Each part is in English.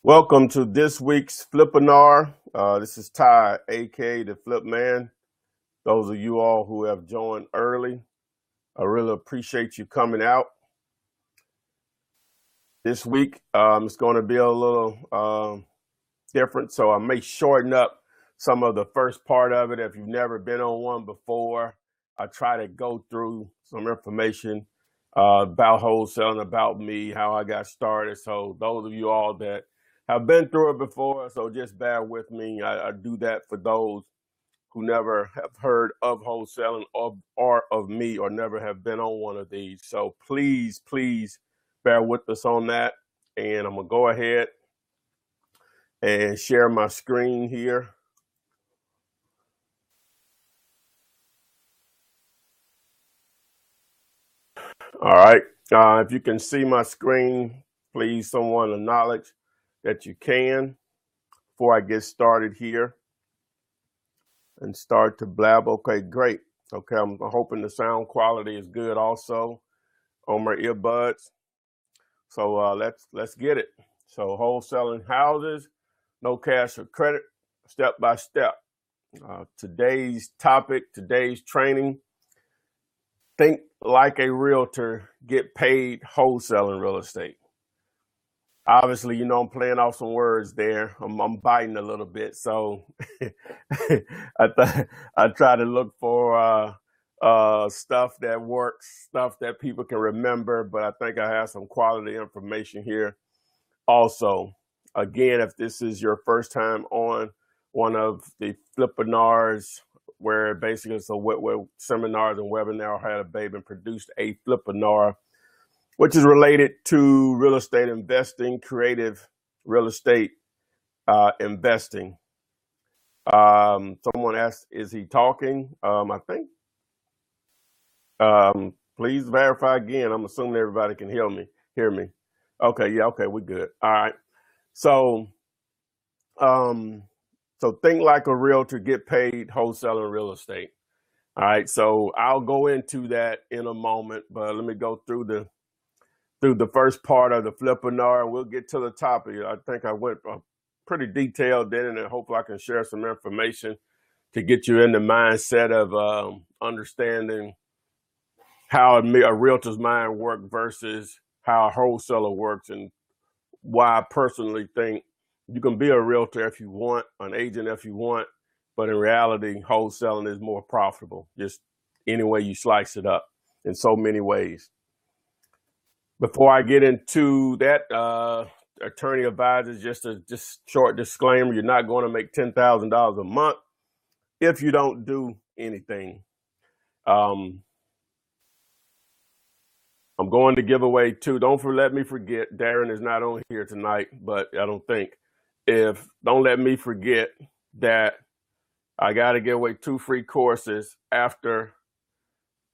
Welcome to this week's Flippinar. This is Ty, aka the Flip Man. Those of you all who have joined early, I really appreciate you coming out. This week, it's going to be a little different, so I may shorten up some of the first part of it. If you've never been on one before, I try to go through some information about wholesaling, about me, how I got started. So those of you all that have been through it before, so just bear with me. I do that for those who never have heard of wholesaling or of me or never have been on one of these. So please bear with us on that. And I'm going to go ahead and share my screen here. All right. If you can see my screen, please someone acknowledge that you can before I get started here and start to blab. Okay, great. Okay, I'm hoping the sound quality is good also on my earbuds. So let's get it. So wholesaling houses, no cash or credit, step by step. Today's topic, today's training, think like a realtor, get paid wholesaling real estate. Obviously, you know, I'm playing off some words there. I'm biting a little bit. So I try to look for stuff that works, stuff that people can remember, but I think I have some quality information here also. Again, if this is your first time on one of the Flippinars, where basically it's where seminars and webinars had a baby and produced a Flippinar, which is related to real estate investing, creative real estate investing. Someone asked, is he talking? I think. Please verify again. I'm assuming everybody can hear me. Okay, yeah, okay, we're good. All right. So think like a realtor, get paid wholesaling real estate. All right, so I'll go into that in a moment, but let me go through the first part of the Flippinar, and we'll get to the topic. I think I went pretty detailed in it, and hopefully I can share some information to get you in the mindset of understanding how a realtor's mind works versus how a wholesaler works, and why I personally think you can be a realtor if you want, an agent if you want, but in reality, wholesaling is more profitable, just any way you slice it up in so many ways. Before I get into that, attorney advisors, just short disclaimer, you're not going to make $10,000 a month if you don't do anything. I'm going to give away two. Don't let me forget, Darren is not on here tonight, but I don't think. Don't let me forget that I got to give away 2 free courses after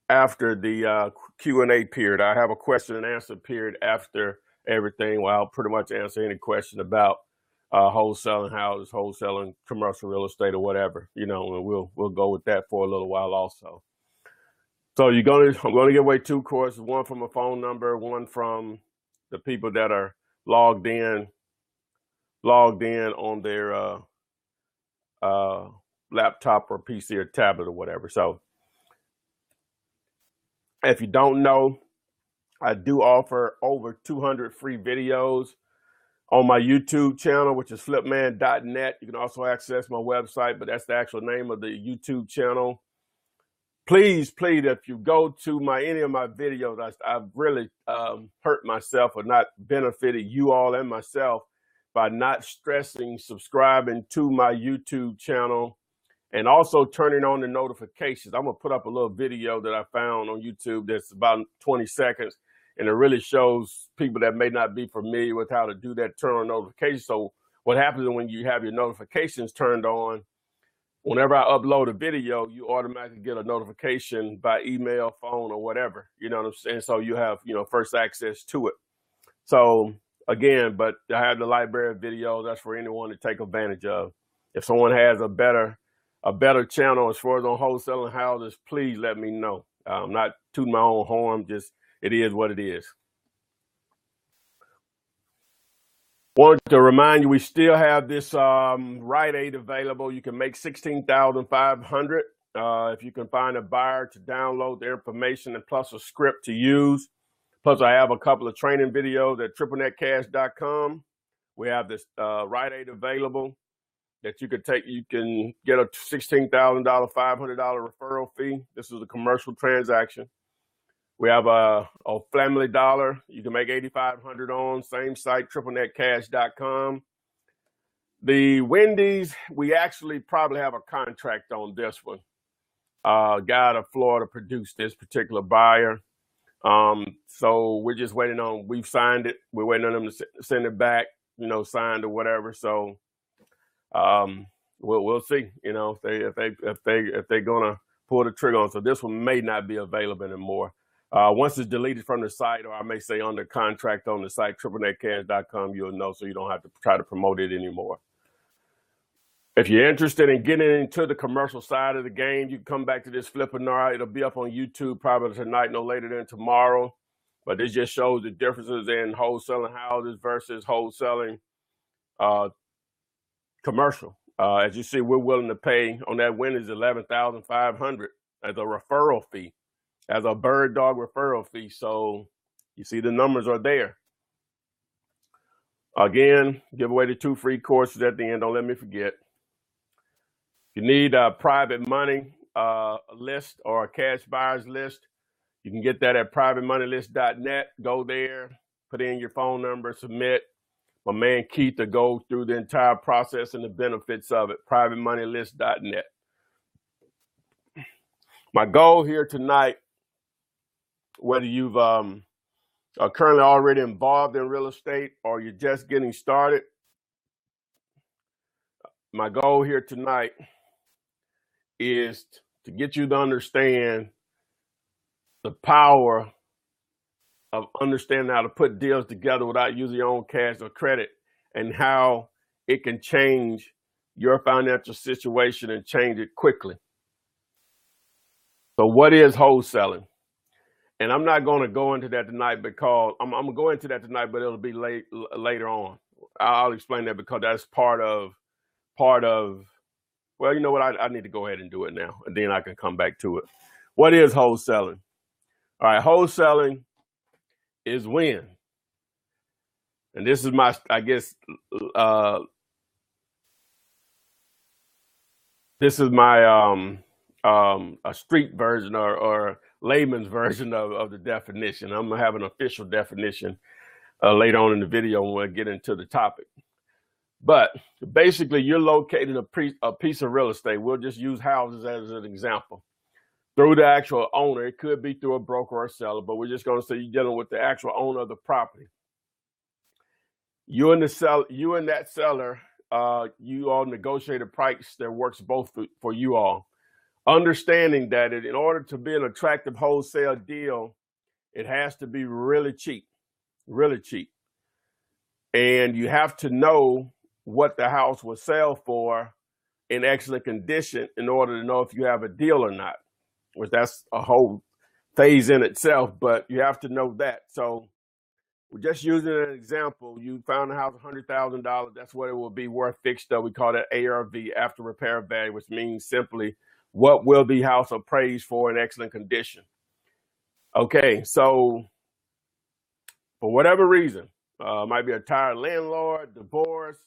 the Q&A period. I have a question and answer period after everything, where I'll pretty much answer any question about wholesaling houses, wholesaling commercial real estate, or whatever, you know, and we'll go with that for a little while also. So I'm going to give away 2 courses, one from a phone number, one from the people that are logged in on their laptop or PC or tablet or whatever. So if you don't know, I do offer over 200 free videos on my YouTube channel, which is flipman.net. You can also access my website, but that's the actual name of the YouTube channel. Please, if you go to any of my videos, I've really hurt myself or not benefited you all and myself by not stressing subscribing to my YouTube channel and also turning on the notifications. I'm going to put up a little video that I found on YouTube that's about 20 seconds, and it really shows people that may not be familiar with how to do that, turn on notifications. So what happens when you have your notifications turned on, whenever I upload a video, you automatically get a notification by email, phone, or whatever. You know what I'm saying? So you have, first access to it. So again, but I have the library of videos. That's for anyone to take advantage of. If someone has a better channel as far as on wholesaling houses, please let me know. I'm not tooting my own horn. Just, it is what it is. Wanted to remind you, we still have this Rite Aid available. You can make $16,500 if you can find a buyer to download their information and plus a script to use. Plus, I have a couple of training videos at triplenetcash.com. We have this Rite Aid available that you could take. You can get a $16,000, $500 referral fee. This is a commercial transaction. We have a Family Dollar. You can make $8,500 on, same site, triplenetcash.com. The Wendy's, we actually probably have a contract on this one. Guy out of Florida produced this particular buyer. So we're just waiting on, we've signed it. We're waiting on them to send it back, signed or whatever. So we'll see, if they're gonna pull the trigger on. So this one may not be available anymore. Once it's deleted from the site, or I may say under contract on the site, triplenetcash.com, you'll know, so you don't have to try to promote it anymore. If you're interested in getting into the commercial side of the game, you can come back to this Flippinar. It'll be up on YouTube probably tonight, no later than tomorrow. But this just shows the differences in wholesaling houses versus wholesaling commercial. As you see, we're willing to pay on that win is $11,500 as a referral fee, as a bird dog referral fee. So you see the numbers are there. Again, give away the 2 free courses at the end. Don't let me forget. If you need a private money list or a cash buyers list, you can get that at privatemoneylist.net. Go there, put in your phone number, submit. My man Keith to go through the entire process and the benefits of it. privatemoneylist.net. My goal here tonight, whether you've are currently already involved in real estate or you're just getting started, my goal here tonight is to get you to understand the power of understanding how to put deals together without using your own cash or credit, and how it can change your financial situation and change it quickly. So what is wholesaling? And I'm not going to go into that tonight because I'm going to go into that tonight, but it'll be later on. I'll explain that because that's part of, well, you know what? I need to go ahead and do it now, and then I can come back to it. What is wholesaling? All right, wholesaling is when, and this is my, I guess, this is my a street version or layman's version of the definition. I'm gonna have an official definition later on in the video when we get into the topic. But basically, you're locating a piece of real estate. We'll just use houses as an example. Through the actual owner, it could be through a broker or seller, but we're just going to say you're dealing with the actual owner of the property. You and that seller, you all negotiate a price that works both for you all. Understanding that in order to be an attractive wholesale deal, it has to be really cheap, really cheap. And you have to know what the house will sell for in excellent condition in order to know if you have a deal or not, which that's a whole phase in itself, but you have to know that. So we're just using an example. You found a house $100,000. That's what it will be worth fixed up. We call that ARV, after repair value, which means simply what will the house appraised for in excellent condition. Okay, so for whatever reason, might be a tired landlord, divorce,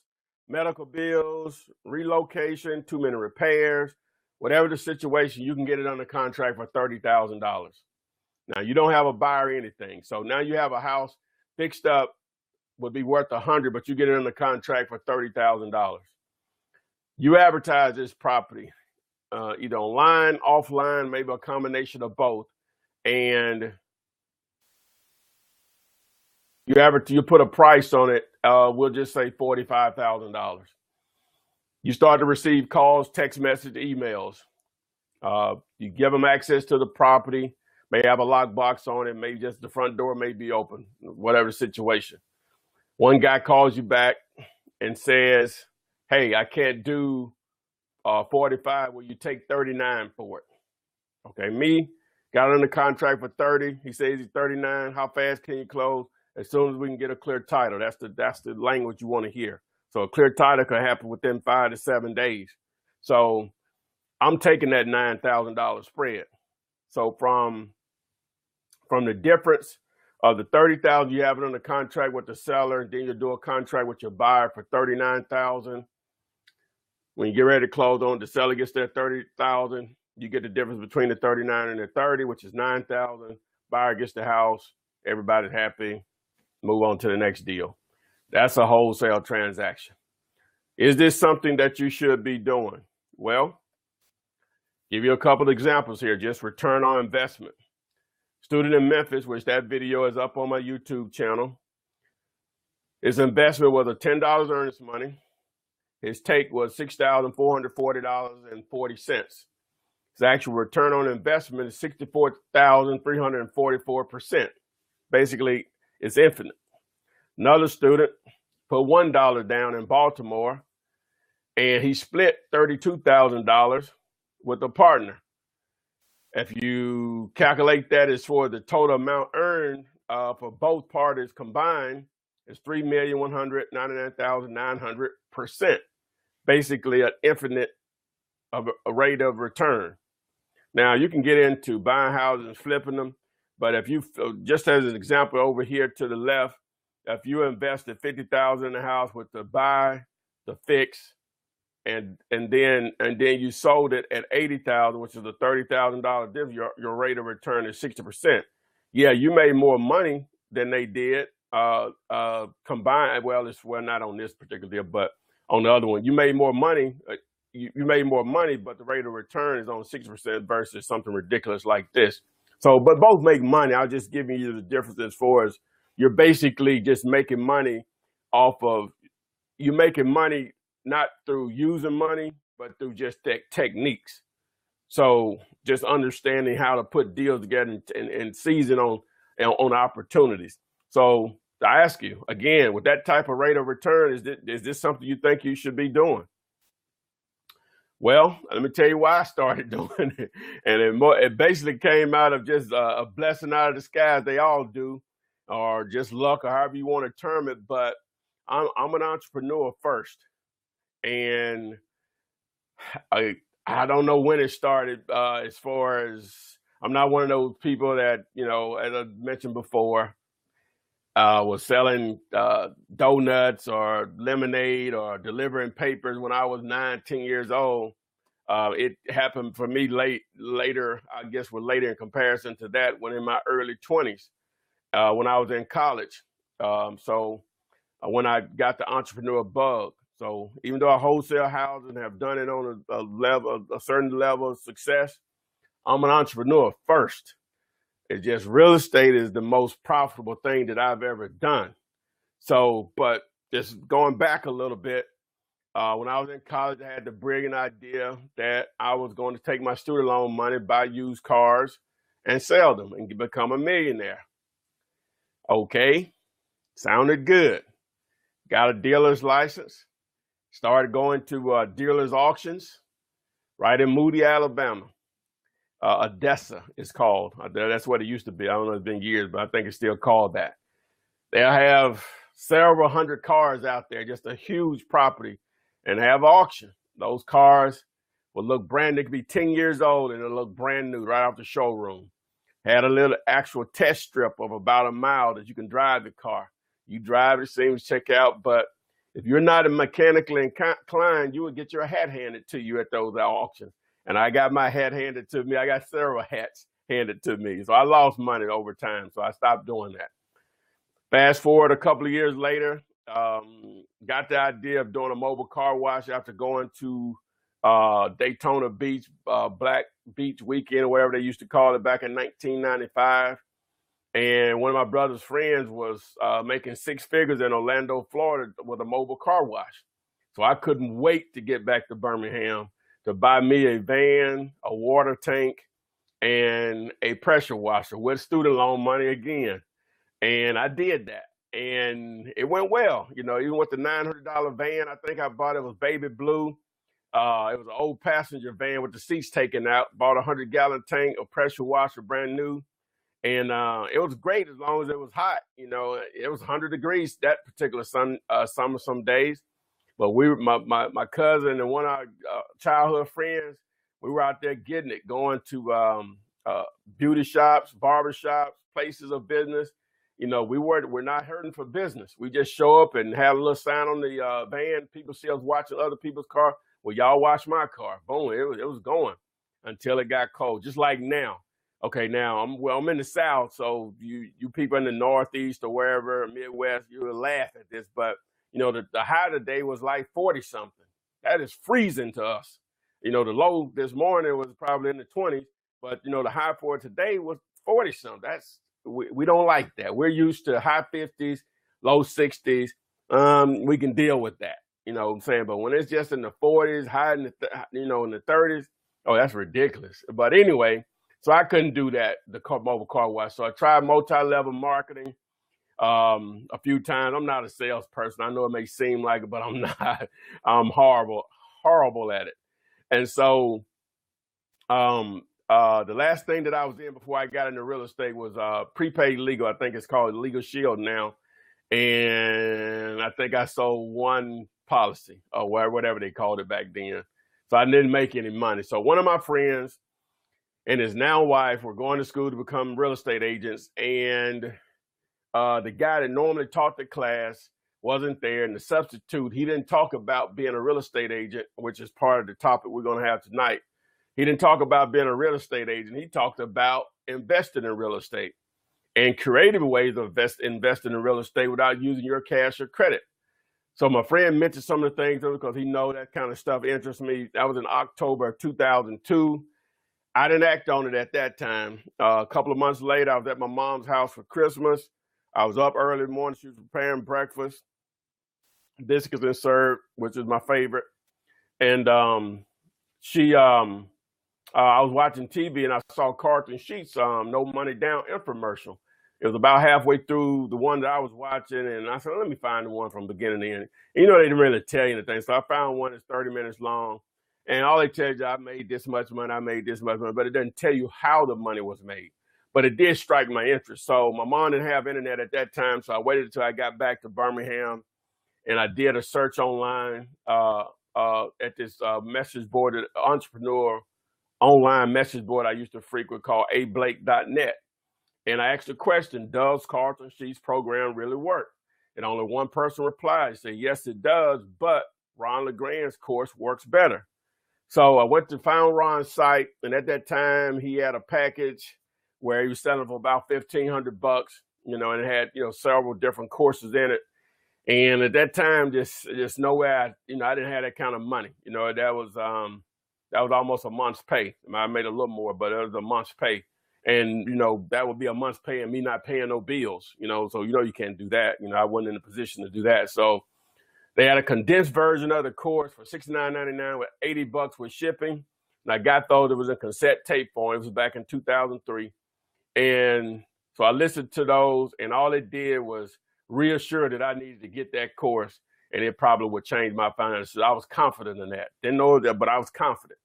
medical bills, relocation, too many repairs, whatever the situation, you can get it under contract for $30,000. Now you don't have a buyer or anything. So now you have a house fixed up, would be worth $100,000, but you get it under contract for $30,000. You advertise this property, either online, offline, maybe a combination of both. And you put a price on it, we'll just say $45,000. You start to receive calls, text message, emails. You give them access to the property, may have a lockbox on it, maybe just the front door may be open, whatever the situation. One guy calls you back and says, hey, I can't do 45, will you take 39 for it? Okay, me, got under contract for 30. He says he's 39. How fast can you close? as soon as we can get a clear title. That's the language you want to hear. So a clear title can happen within 5 to 7 days. So I'm taking that $9,000 spread. So from the difference of the $30,000 you have it under contract with the seller, then you do a contract with your buyer for $39,000. When you get ready to close on, the seller gets their $30,000. You get the difference between the 39 and the 30, which is $9,000. Buyer gets the house. Everybody's happy. Move on to the next deal. That's a wholesale transaction. Is this something that you should be doing? Well, give you a couple of examples here. Just return on investment. Student in Memphis, which that video is up on my YouTube channel. His investment was a $10 earnest money. His take was $6,440.40. His actual return on investment is 64,344%. Basically, it's infinite. Another student put $1 down in Baltimore, and he split $32,000 with a partner. If you calculate that as for the total amount earned for both parties combined, it's $3,199,900%. Basically, an infinite a rate of return. Now, you can get into buying houses and flipping them, but if you, just as an example over here to the left, if you invested $50,000 in the house with the buy, the fix, and then you sold it at $80,000, which is a $30,000 difference, your rate of return is 60%. Yeah, you made more money than they did combined. Well, not on this particular deal, but on the other one, you made more money. You made more money, but the rate of return is on 60% versus something ridiculous like this. So, but both make money. I'm just giving you the difference as far as you're basically just making money off of, you're making money not through using money, but through just techniques. So just understanding how to put deals together and seizing on opportunities. So I ask you again, with that type of rate of return, is this something you think you should be doing? Well, let me tell you why I started doing it. And it basically came out of just a blessing out of the skies. They all do, or just luck, or however you want to term it. But I'm an entrepreneur first. And I don't know when it started, as far as I'm not one of those people that, as I mentioned before, was selling donuts or lemonade or delivering papers when I was 9, 10 years old. It happened for me later, I guess, later in comparison to that, when in my early 20s, when I was in college. So when I got the entrepreneur bug. So even though I wholesale houses and have done it on a certain level of success, I'm an entrepreneur first. It's just real estate is the most profitable thing that I've ever done. So, but just going back a little bit, when I was in college, I had the brilliant idea that I was going to take my student loan money, buy used cars, and sell them and become a millionaire. Okay, sounded good. Got a dealer's license. Started going to dealers auctions right in Moody, Alabama. Odessa is called. That's what it used to be. I don't know, it's been years, but I think it's still called that. They'll have several hundred cars out there, just a huge property, and have auction. Those cars will look brand new. They could be 10 years old and it'll look brand new right off the showroom. Had a little actual test strip of about a mile that you can drive the car. You drive it, seems check out, but if you're not mechanically inclined, you would get your hat handed to you at those auctions. And I got my hat handed to me. I got several hats handed to me. So I lost money over time. So I stopped doing that. Fast forward a couple of years later, got the idea of doing a mobile car wash after going to Daytona Beach, Black Beach Weekend, or whatever they used to call it back in 1995. And one of my brother's friends was making 6 figures in Orlando, Florida with a mobile car wash. So I couldn't wait to get back to Birmingham to buy me a van, a water tank, and a pressure washer with student loan money again. And I did that. And it went well. Even with the $900 van, I think I bought it was baby blue. It was an old passenger van with the seats taken out. Bought a 100-gallon tank, a pressure washer, brand new. And it was great as long as it was hot. You know, it was 100 degrees that particular summer some days. But my cousin and one of our childhood friends, we were out there getting it, going to beauty shops, barber shops, places of business. You know, we're not hurting for business. We just show up and have a little sign on the van. People see us watching other people's car. Well, y'all watch my car. Boom, it was going until it got cold. Just like now. Okay, now I'm in the South, so you people in the Northeast or wherever, Midwest, you will laugh at this, but you know, the high today was like 40 something. That is freezing to us. You know, the low this morning was probably in the 20s, but you know, the high for today was 40 something. We don't like that. We're used to high 50s, low 60s. We can deal with that. You know what I'm saying? But when it's just in the 40s, high in in the 30s, oh, that's ridiculous. But anyway, so I couldn't do that, the mobile car wash. So I tried multi-level marketing a few times. I'm not a salesperson. I know it may seem like it, but I'm not. I'm horrible at it. And so the last thing that I was in before I got into real estate was prepaid legal. I think it's called Legal Shield now. And I think I sold one policy or whatever they called it back then. So I didn't make any money. So one of my friends and his now wife were going to school to become real estate agents. And the guy that normally taught the class wasn't there. And the substitute, he didn't talk about being a real estate agent, which is part of the topic we're going to have tonight. He didn't talk about being a real estate agent. He talked about investing in real estate and creative ways of investing in real estate without using your cash or credit. So my friend mentioned some of the things because he knows that kind of stuff interests me. That was in October of 2002. I didn't act on it at that time. A couple of months later, I was at my mom's house for Christmas. I was up early in the morning. She was preparing breakfast, biscuits and syrup, which is my favorite. And I was watching TV and I saw Carlton Sheets, No Money Down infomercial. It was about halfway through the one that I was watching, and I said, let me find the one from beginning to end. And, you know, they didn't really tell you anything. So I found one that's 30 minutes long. And all they tell you, I made this much money, I made this much money, but it doesn't tell you how the money was made. But it did strike my interest. So my mom didn't have internet at that time, so I waited until I got back to Birmingham, and I did a search online at this message board, an entrepreneur online message board I used to frequent called ablake.net. And I asked the question, does Carlton Sheets program really work? And only one person replied, said, yes, it does, but Ron LeGrand's course works better. So I went to find Ron's site, and at that time he had a package where he was selling for about $1,500, you know, and it had, you know, several different courses in it. And at that time, just nowhere, I didn't have that kind of money. You know, that was almost a month's pay. I made a little more, but it was a month's pay. And, you know, that would be a month's pay and me not paying no bills, you know, so, you know, you can't do that. You know, I wasn't in a position to do that. So they had a condensed version of the course for $69.99 with $80 with shipping. And I got those. It was in cassette tape form. It was back in 2003. And so I listened to those, and all it did was reassure that I needed to get that course, and it probably would change my finances. I was confident in that. Didn't know that, but I was confident.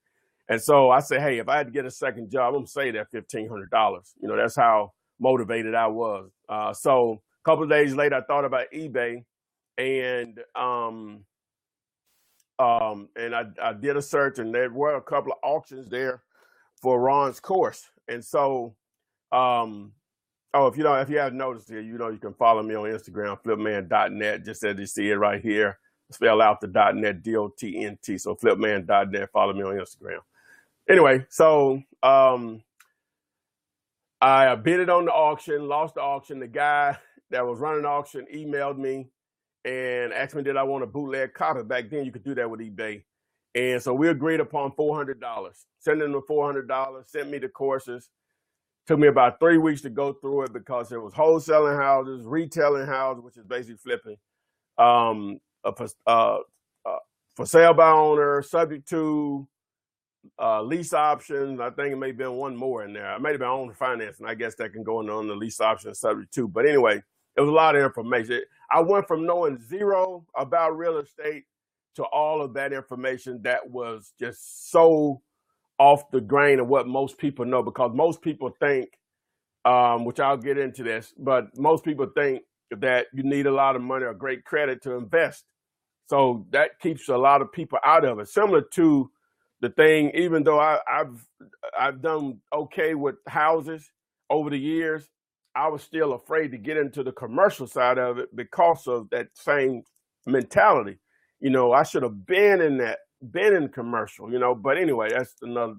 And so I said, hey, if I had to get a second job, I'm going to save that $1,500. You know, that's how motivated I was. So a couple of days later, I thought about eBay, and I did a search, and there were a couple of auctions there for Ron's course. And so, if you haven't noticed here, you know, you can follow me on Instagram, flipman.net, just as you see it right here. Spell out the .net, DOTNT. So flipman.net, follow me on Instagram. Anyway, so I bid it on the auction, lost the auction. The guy that was running the auction emailed me and asked me, did I want a bootleg copy? Back then, you could do that with eBay. And so we agreed upon $400. Sent him the $400, sent me the courses. Took me about 3 weeks to go through it because there was wholesaling houses, retailing houses, which is basically flipping, for sale by owner, subject to lease options. I think it may have been one more in there. It may have been owner financing. I guess that can go on the lease option subject to. But anyway, it was a lot of information. I went from knowing zero about real estate to all of that information that was just so off the grain of what most people know, because most people think which I'll get into this. But most people think that you need a lot of money or great credit to invest. So that keeps a lot of people out of it. Similar to the thing, even though I've done okay with houses over the years, I was still afraid to get into the commercial side of it because of that same mentality. I should have been in commercial, but anyway, that's another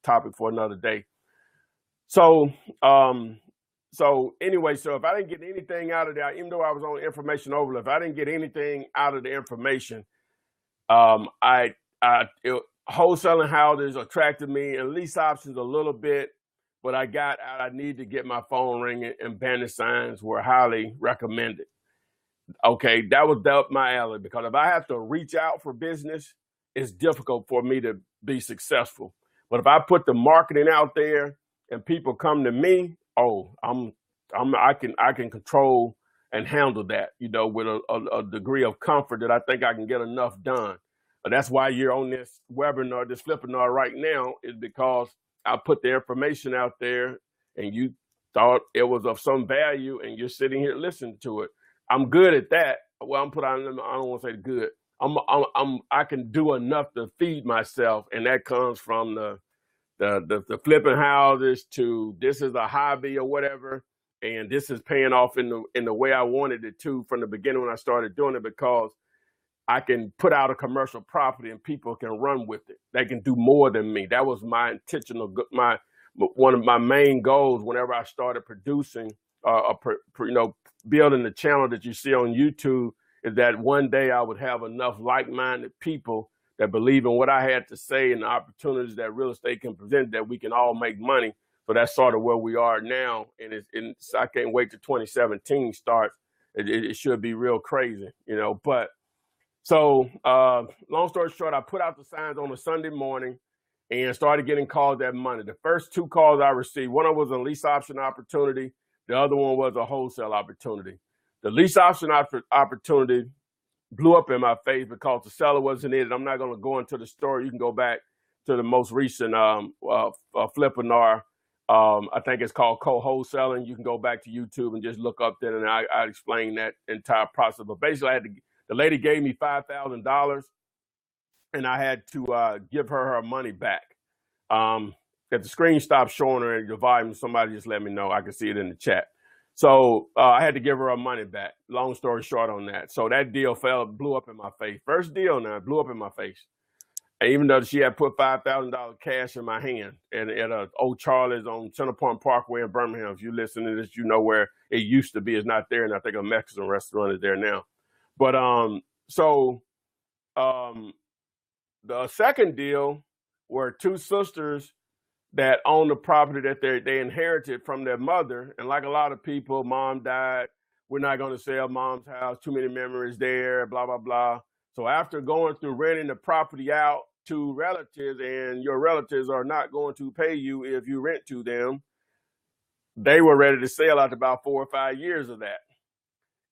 topic for another day. So, anyway, so if I didn't get anything out of that, even though I was on information overload, if I didn't get anything out of the information, wholesaling houses attracted me, and lease options a little bit, but I need to get my phone ringing, and bandit signs were highly recommended. Okay, that was up my alley, because if I have to reach out for business, it's difficult for me to be successful. But if I put the marketing out there and people come to me, I can control and handle that, with a degree of comfort that I think I can get enough done. But that's why you're on this webinar, this Flippinar right now, is because I put the information out there and you thought it was of some value and you're sitting here listening to it. I'm good at that. Well, I don't want to say good. I can do enough to feed myself, and that comes from the flipping houses to this is a hobby or whatever, and this is paying off in the way I wanted it to from the beginning when I started doing it, because I can put out a commercial property and people can run with it. They can do more than me. That was my intentional, one of my main goals whenever I started producing, building the channel that you see on YouTube, is that one day I would have enough like-minded people that believe in what I had to say and the opportunities that real estate can present, that we can all make money. So that's sort of where we are now. And I can't wait till 2017 starts. It should be real crazy, but so long story short, I put out the signs on a Sunday morning and started getting calls that Monday. The first two calls I received, one of them was a lease option opportunity. The other one was a wholesale opportunity. The lease option opportunity blew up in my face because the seller wasn't in it. I'm not going to go into the story. You can go back to the most recent Flippinar. I think it's called co-wholesaling. You can go back to YouTube and just look up there, and I explain that entire process. But basically, the lady gave me $5,000, and I had to give her money back. If the screen stopped showing her the volume, somebody just let me know. I can see it in the chat. So I had to give her her money back. Long story short on that. So that deal blew up in my face. First deal now, blew up in my face. And even though she had put $5,000 cash in my hand at Old Charlie's on Center Point Parkway in Birmingham. If you listen to this, you know where it used to be. It's not there, and I think a Mexican restaurant is there now. But the second deal were two sisters that owned the property that they inherited from their mother. And like a lot of people, mom died. We're not going to sell mom's house. Too many memories there, blah, blah, blah. So after going through renting the property out to relatives, and your relatives are not going to pay you if you rent to them, they were ready to sell after about 4 or 5 years of that.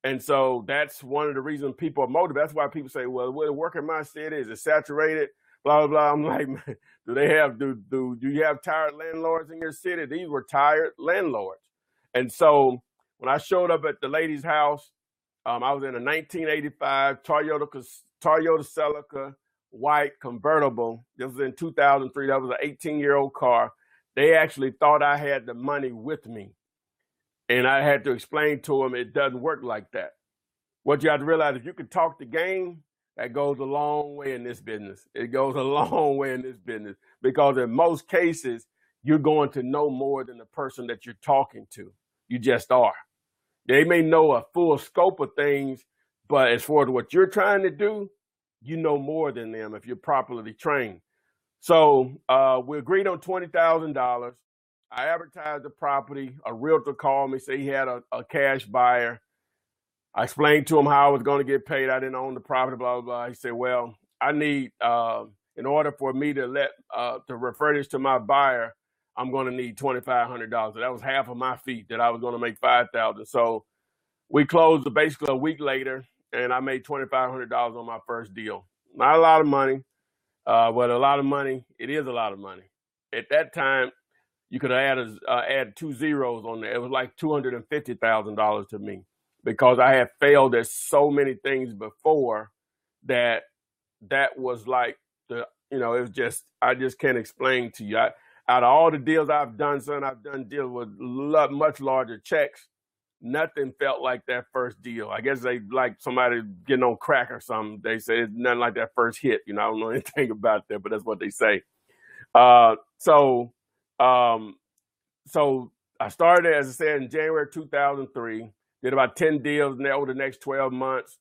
And so that's one of the reasons people are motivated. That's why people say, well, where the work in my city is it saturated, blah, blah, blah. I'm like, man, do you have tired landlords in your city? These were tired landlords. And so when I showed up at the lady's house, I was in a 1985 Toyota Celica white convertible. This was in 2003. That was an 18-year-old car. They actually thought I had the money with me. And I had to explain to them it doesn't work like that. What you have to realize, if you can talk the game, that goes a long way in this business. It goes a long way in this business, because in most cases, you're going to know more than the person that you're talking to. You just are. They may know a full scope of things, but as far as what you're trying to do, you know more than them if you're properly trained. So we agreed on $20,000. I advertised the property. A realtor called me, said he had a cash buyer. I explained to him how I was going to get paid. I didn't own the property, blah, blah, blah. He said, well, I need, in order for me to to refer this to my buyer, I'm going to need $2,500. So that was half of my fee that I was going to make $5,000. So we closed basically a week later, and I made $2,500 on my first deal. Not a lot of money, but a lot of money. It is a lot of money. At that time, you could add 2 zeros on there. It was like $250,000 to me because I had failed at so many things before that was like it was just, I just can't explain to you. Out of all the deals I've done, son, I've done deals with much larger checks. Nothing felt like that first deal. I guess they like somebody getting on crack or something. They say it's nothing like that first hit. I don't know anything about that, but that's what they say. So I started, as I said, in January 2003. Did about 10 deals over the next 12 months.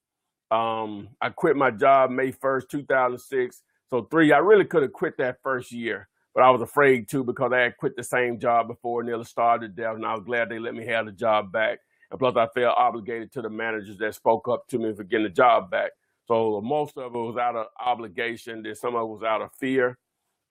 I quit my job May 1st, 2006. So I really could have quit that first year, but I was afraid to because I had quit the same job before, nearly started there, and I was glad they let me have the job back. And plus, I felt obligated to the managers that spoke up to me for getting the job back. So most of it was out of obligation. Then some of it was out of fear.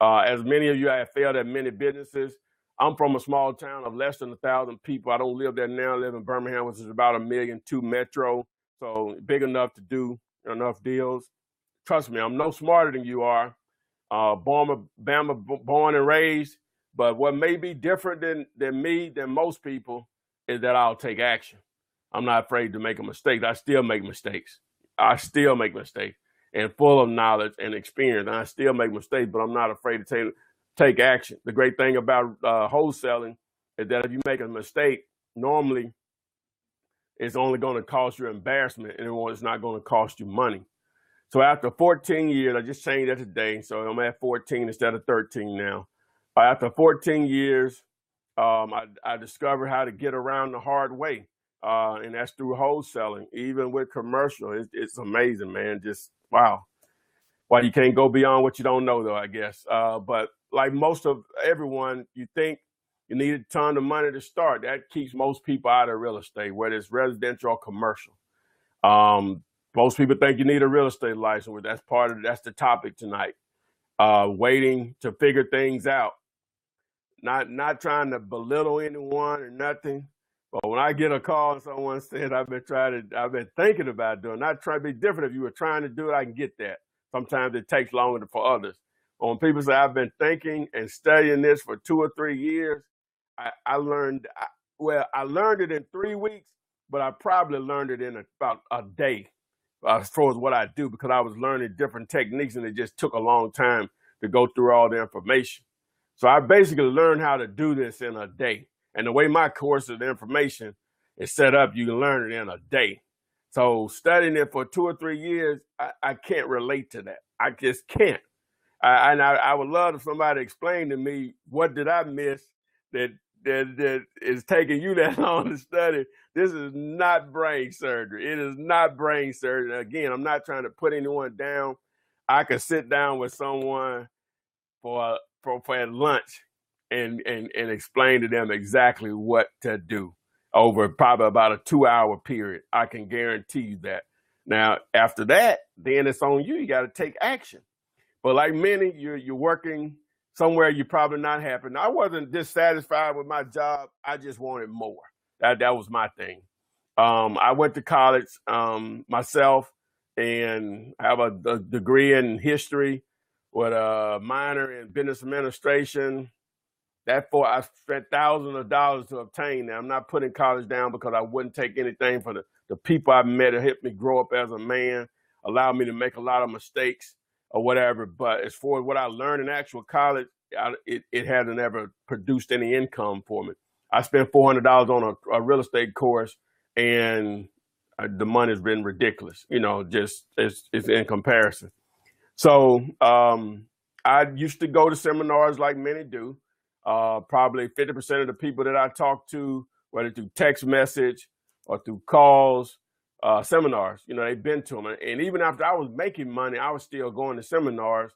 As many of you have failed at many businesses. I'm from a small town of less than 1,000 people. I don't live there now. I live in Birmingham, which is about 1.2 million metro. So big enough to do enough deals. Trust me, I'm no smarter than you are. Born and raised. But what may be different than most people is that I'll take action. I'm not afraid to make a mistake. I still make mistakes. And full of knowledge and experience. And I still make mistakes, but I'm not afraid to take action. The great thing about wholesaling is that if you make a mistake, normally it's only going to cost you embarrassment, and it's not going to cost you money. So after 14 years, I just changed that today. So I'm at 14 instead of 13 now. After 14 years, I discovered how to get around the hard way. And that's through wholesaling, even with commercial. It's amazing, man. Just, wow. Well, you can't go beyond what you don't know, though, I guess. But like most of everyone, you think you need a ton of money to start. That keeps most people out of real estate, whether it's residential or commercial. Most people think you need a real estate license. That's the topic tonight. Waiting to figure things out. Not trying to belittle anyone or nothing. But when I get a call and someone says, I've been thinking about doing, not trying to be different. If you were trying to do it, I can get that. Sometimes it takes longer for others. But when people say, I've been thinking and studying this for 2 or 3 years, I learned it in 3 weeks, but I probably learned it in about a day as far as what I do, because I was learning different techniques and it just took a long time to go through all the information. So I basically learned how to do this in a day. And the way my course of information is set up, you can learn it in a day. So studying it for 2 or 3 years, I can't relate to that. I just can't. I would love if somebody explained to me, what did I miss that is taking you that long to study? This is not brain surgery. It is not brain surgery. Again, I'm not trying to put anyone down. I could sit down with someone for lunch and explain to them exactly what to do over probably about a 2-hour period. I can guarantee you that. Now, after that, then it's on you. You got to take action. But like many, you're working somewhere you're probably not happy. Now, I wasn't dissatisfied with my job. I just wanted more. That was my thing. I went to college myself and have a degree in history with a minor in business administration. I spent thousands of dollars to obtain that. I'm not putting college down because I wouldn't take anything for the people I met. It helped me grow up as a man, allowed me to make a lot of mistakes or whatever. But as far as what I learned in actual college, it hasn't ever produced any income for me. I spent $400 on a real estate course, and the money's been ridiculous. Just it's in comparison. So I used to go to seminars like many do. Probably 50% of the people that I talk to, whether through text message or through calls, seminars, they've been to them. And even after I was making money, I was still going to seminars,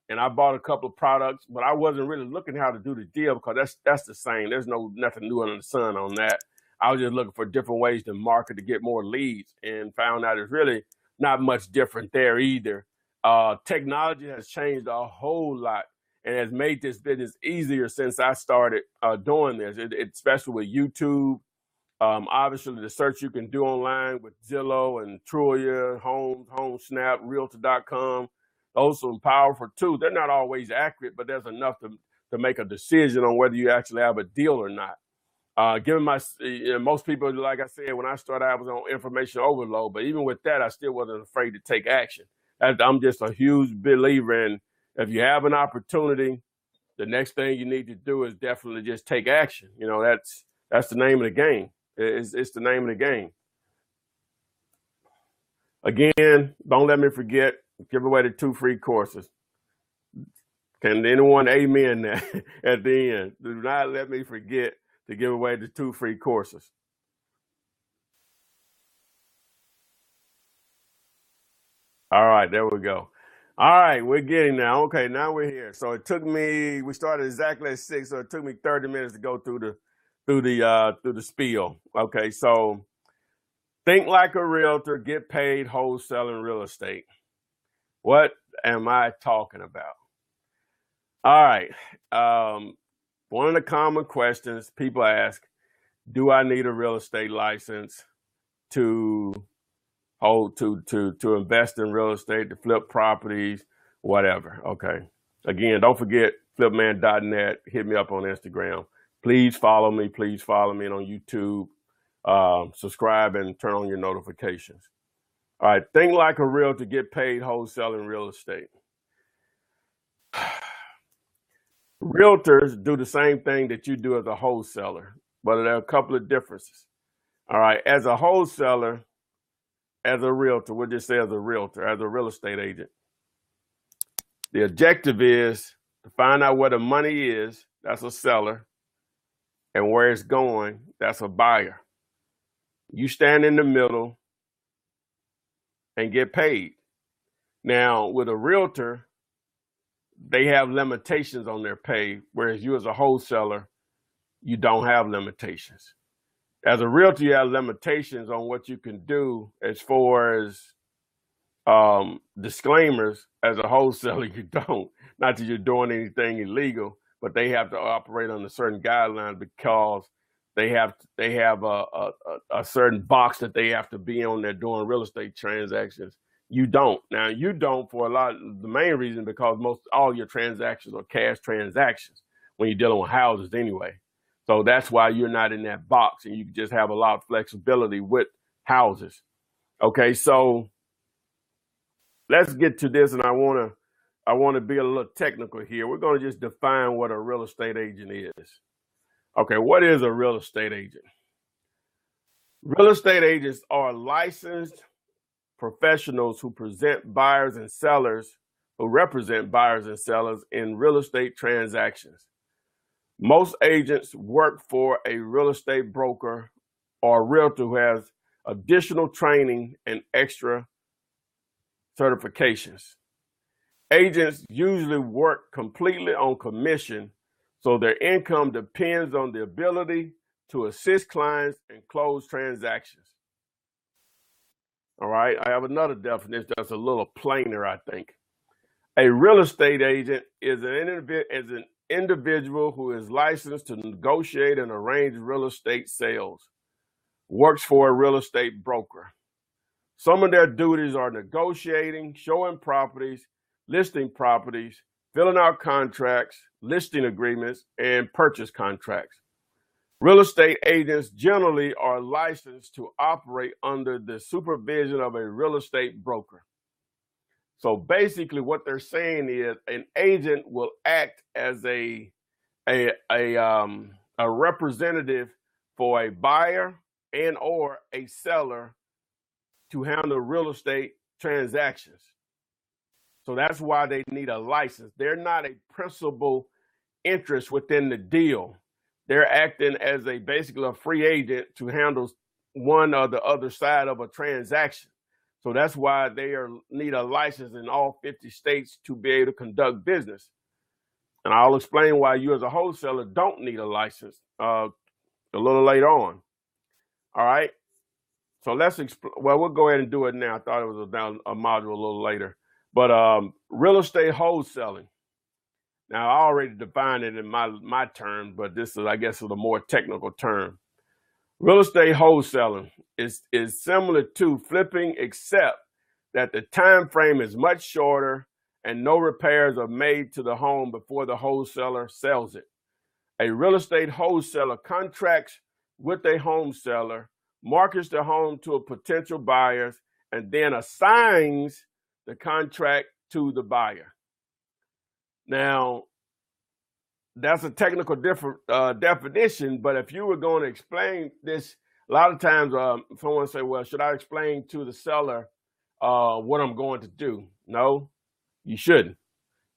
and I bought a couple of products, but I wasn't really looking how to do the deal because that's the same. There's nothing new under the sun on that. I was just looking for different ways to market to get more leads, and found out it's really not much different there either. Technology has changed a whole lot and has made this business easier since I started doing this, especially with YouTube. Obviously, the search you can do online with Zillow and Trulia, HomeSnap, Realtor.com, those are powerful too. They're not always accurate, but there's enough to to make a decision on whether you actually have a deal or not. Given my, most people, like I said, when I started, I was on information overload. But even with that, I still wasn't afraid to take action. I'm just a huge believer in, if you have an opportunity, the next thing you need to do is definitely just take action. You know, that's the name of the game. It's the name of the game. Again, don't let me forget, give away the 2 free courses. Can anyone amen that at the end? Do not let me forget to give away the 2 free courses. All right, there we go. All right, we're getting now. Okay, now we're here. So it took me, we started exactly at 6, so it took me 30 minutes to go through the spiel. Okay, so think like a realtor, get paid wholesaling real estate. What am I talking about? All right. One of the common questions people ask, do I need a real estate license to invest in real estate, to flip properties, whatever? Okay. Again, don't forget flipman.net. Hit me up on Instagram. Please follow me. Please follow me on YouTube. Subscribe and turn on your notifications. All right. Think like a realtor, get paid wholesaling real estate. Realtors do the same thing that you do as a wholesaler, but there are a couple of differences. All right. As a wholesaler, as a realtor, we'll just say as a realtor, as a real estate agent, the objective is to find out where the money is, that's a seller, and where it's going, that's a buyer. You stand in the middle and get paid. Now, with a realtor, they have limitations on their pay, whereas you as a wholesaler, you don't have limitations. As a realtor, you have limitations on what you can do as far as disclaimers. As a wholesaler, you don't. Not that you're doing anything illegal, but they have to operate under certain guidelines because they have a certain box that they have to be on there doing real estate transactions. You don't. Now, you don't for the main reason because all your transactions are cash transactions when you're dealing with houses anyway. So that's why you're not in that box, and you just have a lot of flexibility with houses. Okay, so let's get to this, and I want to be a little technical here. We're going to just define what a real estate agent is. Okay, what is a real estate agent? Real estate agents are licensed professionals who represent buyers and sellers in real estate transactions. Most agents work for a real estate broker or a realtor who has additional training and extra certifications. Agents usually work completely on commission, so their income depends on the ability to assist clients and close transactions. All right, I have another definition that's a little plainer, I think. A real estate agent is an individual who is licensed to negotiate and arrange real estate sales, works for a real estate broker. Some of their duties are negotiating, showing properties, listing properties, filling out contracts, listing agreements, and purchase contracts. Real estate agents generally are licensed to operate under the supervision of a real estate broker. So basically what they're saying is an agent will act as a representative for a buyer and or a seller to handle real estate transactions. So that's why they need a license. They're not a principal interest within the deal. They're acting as basically a free agent to handle one or the other side of a transaction. So that's why they need a license in all 50 states to be able to conduct business. And I'll explain why you as a wholesaler don't need a license a little later on. All right. So we'll go ahead and do it now. I thought it was a module a little later. But real estate wholesaling. Now, I already defined it in my term, but this is, I guess, a more technical term. Real estate wholesaling is similar to flipping, except that the time frame is much shorter and no repairs are made to the home before the wholesaler sells it. A real estate wholesaler contracts with a home seller, markets the home to a potential buyers, and then assigns the contract to the buyer. Now, that's a technical definition, but if you were going to explain this, a lot of times someone say, well, should I explain to the seller what I'm going to do? No, you shouldn't.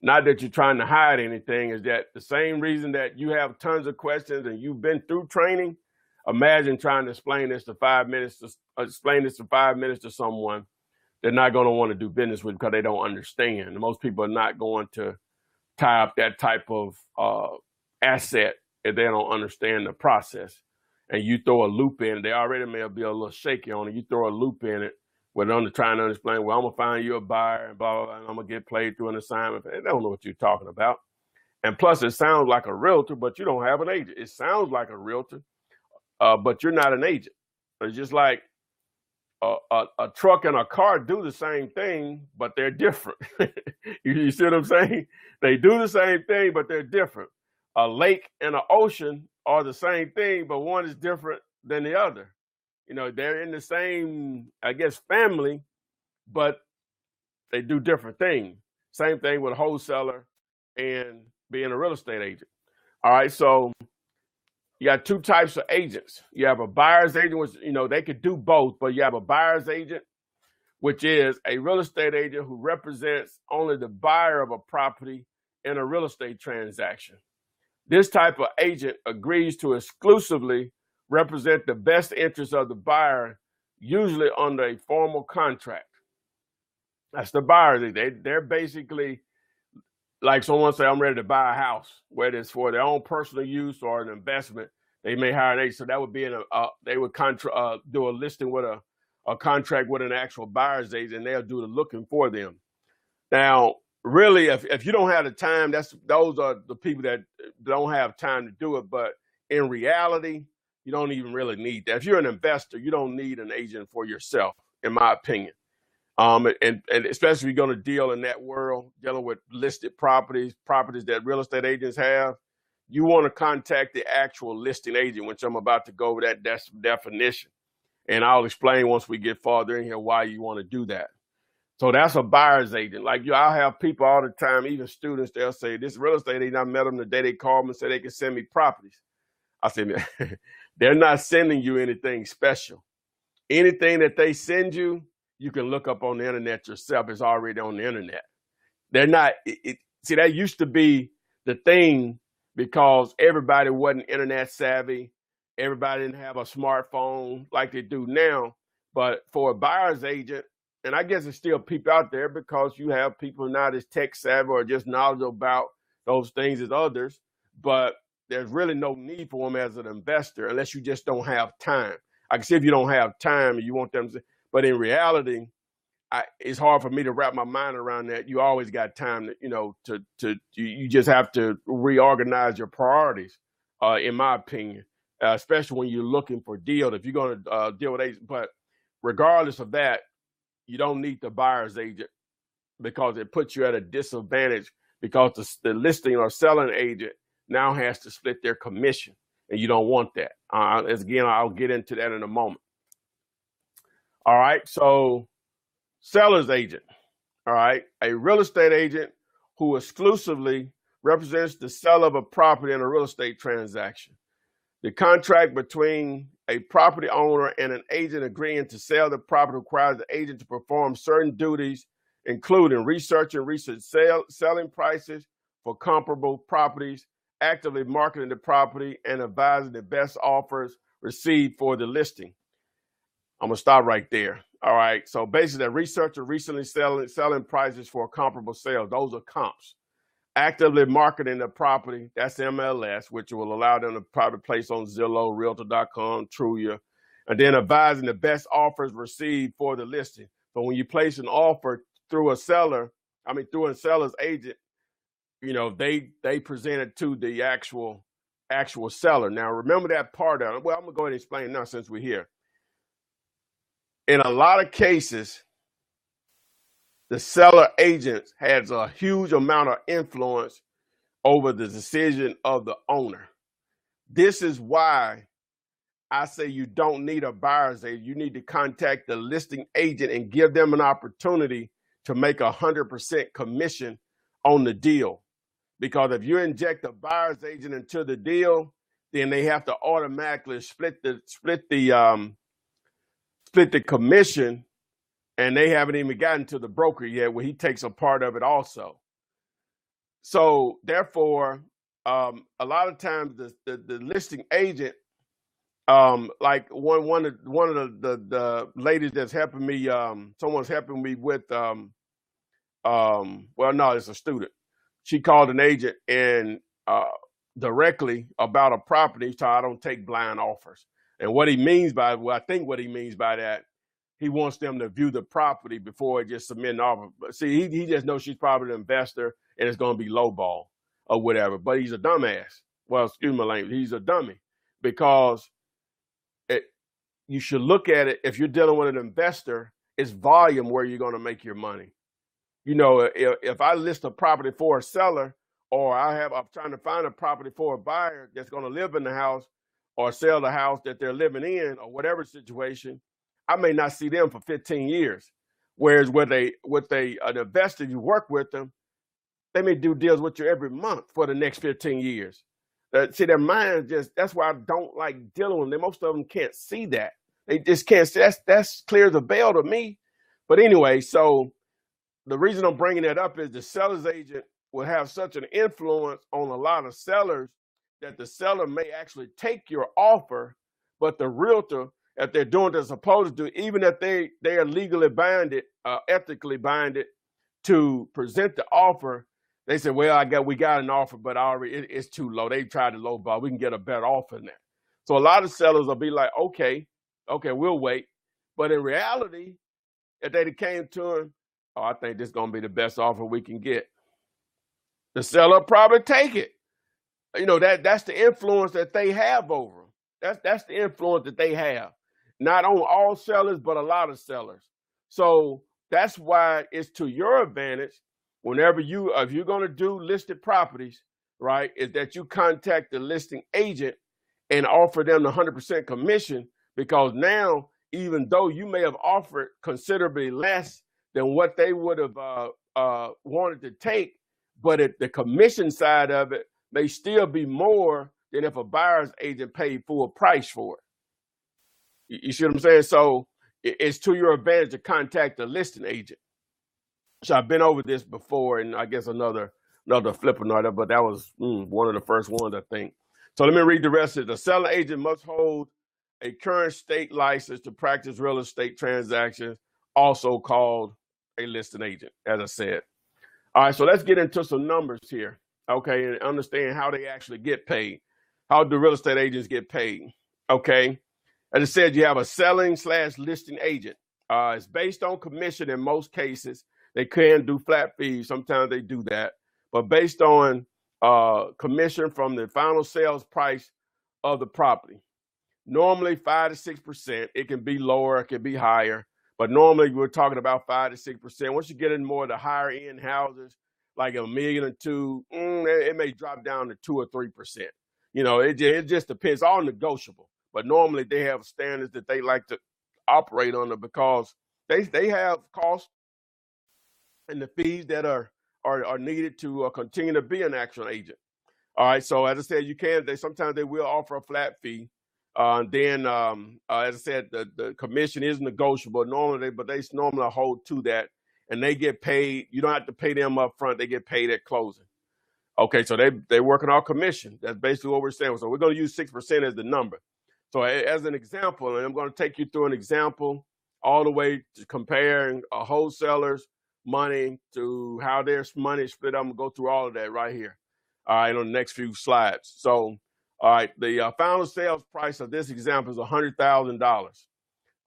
Not that you're trying to hide anything, is that the same reason that you have tons of questions and you've been through training. Imagine trying to explain this to 5 minutes to someone. They're not going to want to do business with because they don't understand. And most people are not going to tie up that type of asset if they don't understand the process. And you throw a loop in it, they already may be a little shaky on it. You throw a loop in it where they're trying to explain, well, I'm going to find you a buyer and blah, blah, blah, and I'm going to get paid through an assignment. They don't know what you're talking about. And plus, it sounds like a realtor, but you don't have an agent. It sounds like a realtor, but you're not an agent. It's just like a truck and a car do the same thing, but they're different. You see what I'm saying? They do the same thing, but they're different. A lake and an ocean are the same thing, but one is different than the other. You know, they're in the same, I guess, family, but they do different things. Same thing with a wholesaler and being a real estate agent. All right, so you got two types of agents. You have a buyer's agent, which, you know, they could do both, but you have a buyer's agent, which is a real estate agent who represents only the buyer of a property in a real estate transaction. This type of agent agrees to exclusively represent the best interests of the buyer, usually under a formal contract. That's the buyers. They're basically like someone say, I'm ready to buy a house, whether it's for their own personal use or an investment. They may hire an agent. So that would be they would do a listing with a contract with an actual buyer's agent, and they'll do the looking for them. Now, really, if you don't have the time, those are the people that don't have time to do it. But in reality, you don't even really need that. If you're an investor, you don't need an agent for yourself, in my opinion. And especially if you're going to deal in that world, dealing with listed properties that real estate agents have, you want to contact the actual listing agent, which I'm about to go over that's definition. And I'll explain once we get farther in here why you want to do that. So that's a buyer's agent. Like I'll have people all the time, even students, they'll say, this real estate agent, I met them the day they called me and said they can send me properties. I said, they're not sending you anything special. Anything that they send you, you can look up on the internet yourself. It's already on the internet. They're not, see, that used to be the thing because everybody wasn't internet savvy. Everybody didn't have a smartphone like they do now. But for a buyer's agent, and I guess there's still people out there because you have people not as tech savvy or just knowledgeable about those things as others, but there's really no need for them as an investor unless you just don't have time. I can see if you don't have time and you want them to, but in reality, it's hard for me to wrap my mind around that. You always got time to, you just have to reorganize your priorities, in my opinion, especially when you're looking for deals. If you're going to deal with agents, but regardless of that, you don't need the buyer's agent because it puts you at a disadvantage because the listing or selling agent now has to split their commission, and you don't want that. Again, I'll get into that in a moment. All right, so seller's agent. All right, a real estate agent who exclusively represents the seller of a property in a real estate transaction. The contract between a property owner and an agent agreeing to sell the property requires the agent to perform certain duties, including research selling prices for comparable properties, actively marketing the property, and advising the best offers received for the listing. I'm gonna stop right there. All right. So basically, the researcher recently selling prices for comparable sales. Those are comps. Actively marketing the property, that's MLS, which will allow them to probably place on Zillow, Realtor.com, Trulia, and then advising the best offers received for the listing. But when you place an offer through a seller's agent, they present it to the actual seller. Now, remember that part of it. Well, I'm gonna go ahead and explain now since we're here. In a lot of cases, the seller agent has a huge amount of influence over the decision of the owner. This is why I say you don't need a buyer's agent. You need to contact the listing agent and give them an opportunity to make 100% commission on the deal. Because if you inject a buyer's agent into the deal, then they have to automatically split the commission, and they haven't even gotten to the broker yet, where he takes a part of it also. So therefore, a lot of times the listing agent, like one of the ladies that's helping me, someone's helping me with, well, no, it's a student. She called an agent and directly about a property. So I don't take blind offers. And what he means by, well, I think what he means by that, he wants them to view the property before just submit an offer. But see, he just knows she's probably an investor and it's going to be lowball or whatever. But he's a dumbass. Well, excuse my language. He's a dummy, because you should look at it, if you're dealing with an investor, it's volume where you're going to make your money. You know, if I list a property for a seller, or I'm trying to find a property for a buyer that's going to live in the house or sell the house that they're living in, or whatever situation, I may not see them for 15 years. Whereas with an investor, you work with them, they may do deals with you every month for the next 15 years. See, their mind that's why I don't like dealing with them. Most of them can't see that. They just can't see. That's clear as a bell to me. But anyway, so the reason I'm bringing that up is the seller's agent will have such an influence on a lot of sellers that the seller may actually take your offer, but the realtor, if they're doing what they're supposed to do, even if they are legally binded, ethically binded to present the offer, they say, well, we got an offer, but it's too low. They tried to lowball. We can get a better offer than that. So a lot of sellers will be like, okay, we'll wait. But in reality, if they came to him, oh, I think this is going to be the best offer we can get, the seller probably take it. You know, that's the influence that they have over them. That's the influence that they have. Not on all sellers, but a lot of sellers. So that's why it's to your advantage whenever if you're going to do listed properties, right, is that you contact the listing agent and offer them the 100% commission, because now, even though you may have offered considerably less than what they would have wanted to take, but the commission side of it may still be more than if a buyer's agent paid full price for it. You see what I'm saying? So it's to your advantage to contact the listing agent. So I've been over this before, and I guess another Flippinar, but that was one of the first ones, I think. So let me read the rest of it. The selling agent must hold a current state license to practice real estate transactions, also called a listing agent, as I said. All right, so let's get into some numbers here, okay, and understand how they actually get paid. How do real estate agents get paid? Okay, as I said, you have a selling/listing agent. It's based on commission in most cases. They can do flat fees. Sometimes they do that. But based on commission from the final sales price of the property. Normally 5 to 6%. It can be lower, it can be higher. But normally we're talking about 5 to 6%. Once you get in more of the higher end houses, like $1 million or $2 million, it may drop down to 2 or 3%. You know, it just depends. All negotiable. But normally they have standards that they like to operate under, because they have costs and the fees that are needed to continue to be an actual agent. All right. So as I said, sometimes they will offer a flat fee. Then, as I said, the commission is negotiable normally, but they normally hold to that, and they get paid. You don't have to pay them up front. They get paid at closing. Okay. So they're working on commission. That's basically what we're saying. So we're going to use 6% as the number. So as an example, and I'm going to take you through an example all the way to comparing a wholesaler's money to how their money is split up. I'm going to go through all of that right here. All right, on the next few slides. So, all right, the final sales price of this example is $100,000.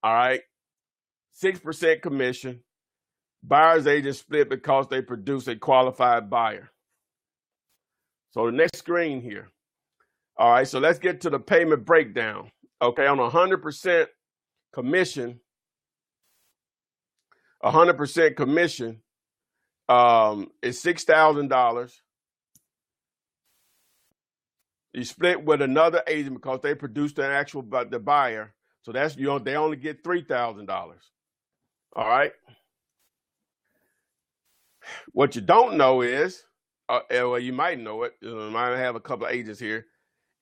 All right, 6% commission. Buyer's agent split because they produce a qualified buyer. So the next screen here. All right, so let's get to the payment breakdown. Okay, on 100% commission, It's $6,000. You split with another agent because they produced an actual the buyer. So that's they only get $3,000. All right. What you don't know is, well, you might know it. You might have a couple of agents here.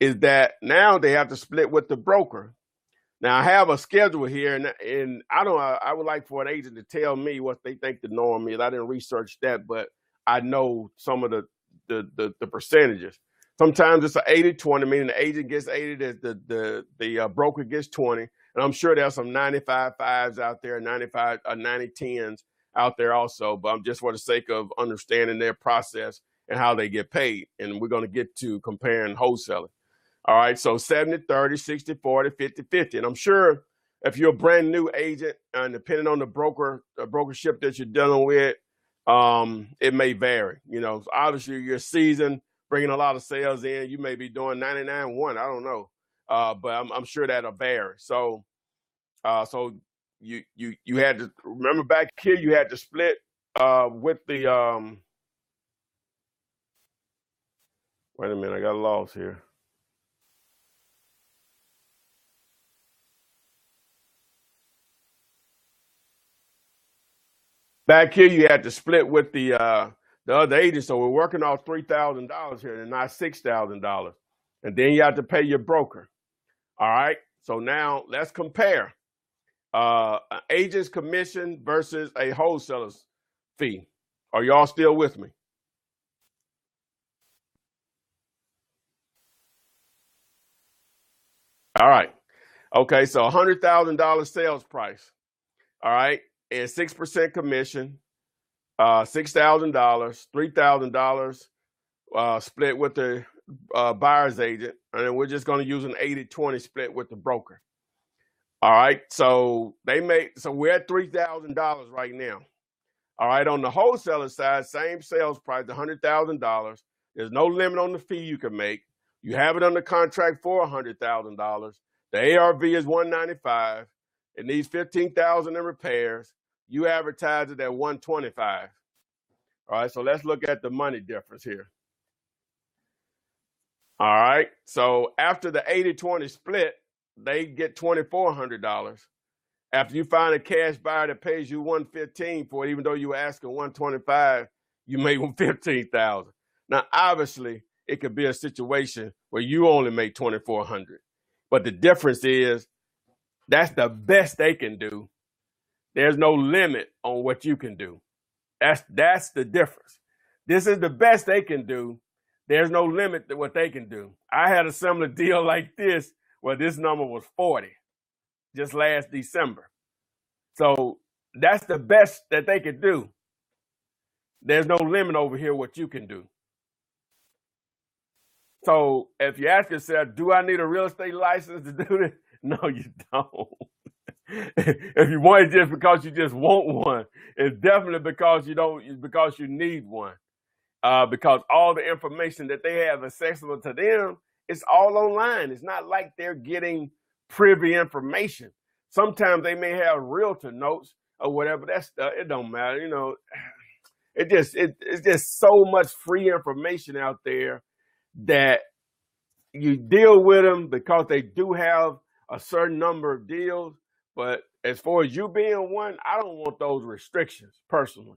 Is that now they have to split with the broker. Now I have a schedule here, and I would like for an agent to tell me what they think the norm is. I didn't research that, but I know some of the percentages. Sometimes it's an 80-20, meaning the agent gets 80, the broker gets 20. And I'm sure there's some 95-5s out there, 90-10s out there also. But I'm just for the sake of understanding their process and how they get paid. And we're going to get to comparing wholesaling. All right, so 70-30, 60-40, 50-50. And I'm sure if you're a brand new agent, and depending on the brokership that you're dealing with, it may vary. You know, so obviously you're seasoned, bringing a lot of sales in. You may be doing 99-1. I don't know, but I'm sure that'll vary. So, you had to remember back here. You had to split with the. Wait a minute, I got lost here. Back here, you had to split with the other agent. So we're working off $3,000 here and not $6,000. And then you have to pay your broker. All right. So now let's compare an agent's commission versus a wholesaler's fee. Are y'all still with me? All right. Okay. So $100,000 sales price. All right. And 6% commission, $6,000, $3,000 split with the buyer's agent. And then we're just going to use an 80-20 split with the broker. All right. So we're at $3,000 right now. All right. On the wholesaler side, same sales price, $100,000. There's no limit on the fee you can make. You have it under contract for $100,000. The ARV is $195. It needs $15,000 in repairs. You advertise it at $125. All right, so let's look at the money difference here. All right, so after the 80-20 split, they get $2,400. After you find a cash buyer that pays you $115 for it, even though you were asking $125, you made $15,000. Now, obviously, it could be a situation where you only make $2,400, but the difference is that's the best they can do. There's no limit on what you can do. That's the difference. This is the best they can do. There's no limit to what they can do. I had a similar deal like this where this number was 40 just last December. So that's the best that they could do. There's no limit over here what you can do. So if you ask yourself, do I need a real estate license to do this? No, you don't. If you want it just because you just want one, it's definitely because you need one. Because all the information that they have accessible to them, it's all online. It's not like they're getting privy information. Sometimes they may have realtor notes or whatever. It don't matter. You know, it's just so much free information out there that you deal with them because they do have a certain number of deals. But as far as you being one, I don't want those restrictions personally.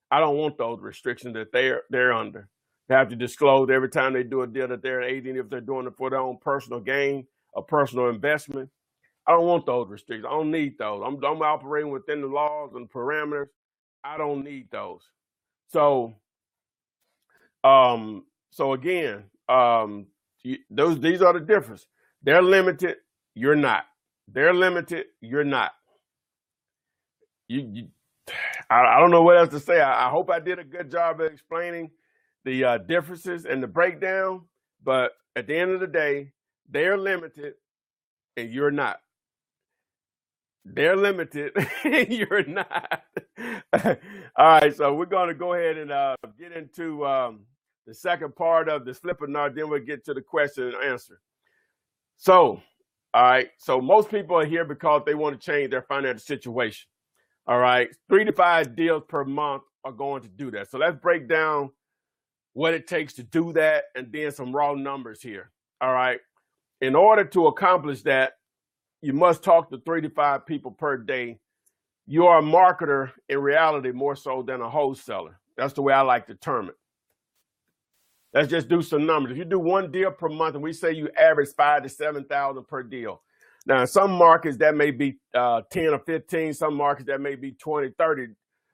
I don't want those restrictions that they're under. They have to disclose every time they do a deal that they're an agent if they're doing it for their own personal gain or personal investment. I don't want those restrictions. I don't need those. I'm operating within the laws and parameters. I don't need those. So, again, these are the difference. They're limited. You're not. They're limited. You're not. I don't know what else to say. I hope I did a good job of explaining the differences and the breakdown. But at the end of the day, they're limited and you're not. They're limited and you're not. All right, so we're going to go ahead and get into the second part of this Flippinar. Then we'll get to the question and answer. So, all right. So most people are here because they want to change their financial situation. All right. 3 to 5 deals per month are going to do that. So let's break down what it takes to do that and then some raw numbers here. All right. In order to accomplish that, you must talk to 3 to 5 people per day. You are a marketer in reality more so than a wholesaler. That's the way I like to term it. Let's just do some numbers. If you do 1 deal per month, and we say you average 5,000 to 7,000 per deal. Now, in some markets that may be 10 or 15. Some markets that may be 20, 30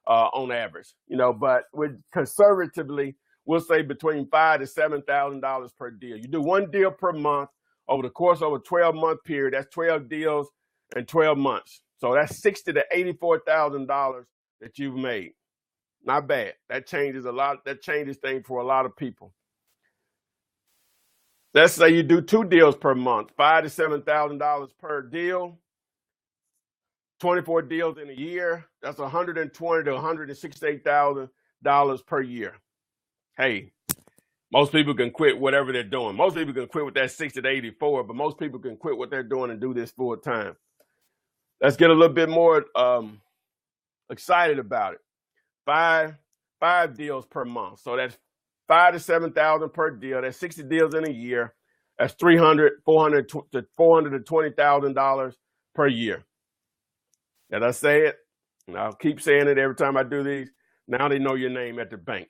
on average. But conservatively, we'll say between $5,000 to $7,000 per deal. You do 1 deal per month over the course of a 12-month period. That's 12 deals in 12 months. So that's $60,000 to $84,000 that you've made. Not bad. That changes a lot. That changes things for a lot of people. Let's say you do 2 deals per month, $5,000 to $7,000 per deal, 24 deals in a year. That's $120,000 to $168,000 per year. Hey, most people can quit whatever they're doing. Most people can quit with that 60 to 84, but most people can quit what they're doing and do this full time. Let's get a little bit more excited about it. Five deals per month. So that's 5,000 to 7,000 per deal. That's 60 deals in a year. That's $400,000 to $420,000 per year. Did I say it? And I'll keep saying it every time I do these. Now they know your name at the bank.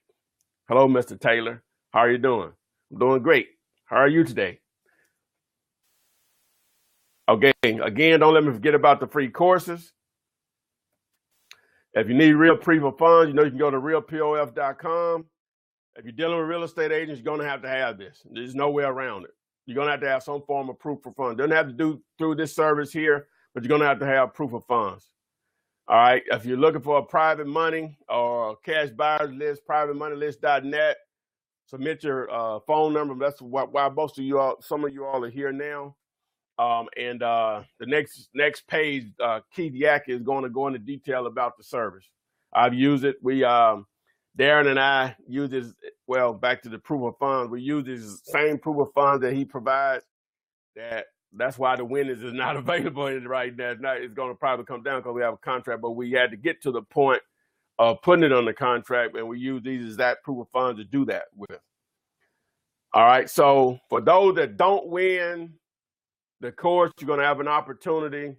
Hello, Mr. Taylor. How are you doing? I'm doing great. How are you today? Okay, again, don't let me forget about the free courses. If you need real proof of funds, you can go to realpof.com. If you're dealing with real estate agents, you're going to have this. There's no way around it. You're going to have some form of proof of funds. Doesn't have to do through this service here, but you're going to have proof of funds. All right. If you're looking for a private money or cash buyers list, privatemoneylist.net, submit your phone number. That's why most of you all, some of you all are here now. And the next page, Keith Yack is going to go into detail about the service. I've used it. Darren and I use this. Well, back to the proof of funds. We use this same proof of funds that he provides. That's why the winnings is not available right now. It's going to probably come down because we have a contract, but we had to get to the point of putting it on the contract, and we use these exact proof of funds to do that with. All right. So for those that don't win the course, you're going to have an opportunity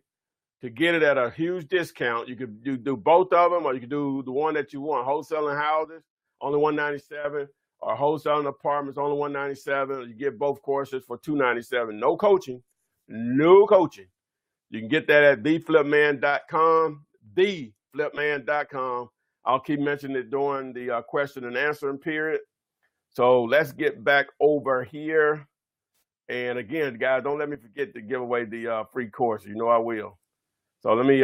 to get it at a huge discount. You could do both of them, or you could do the one that you want. Wholesaling houses, only $197, or wholesaling apartments, only $197. You get both courses for $297. No coaching. You can get that at theflipman.com, theflipman.com. I'll keep mentioning it during the question and answering period. So let's get back over here. And again, guys, don't let me forget to give away the free course. I will. So let me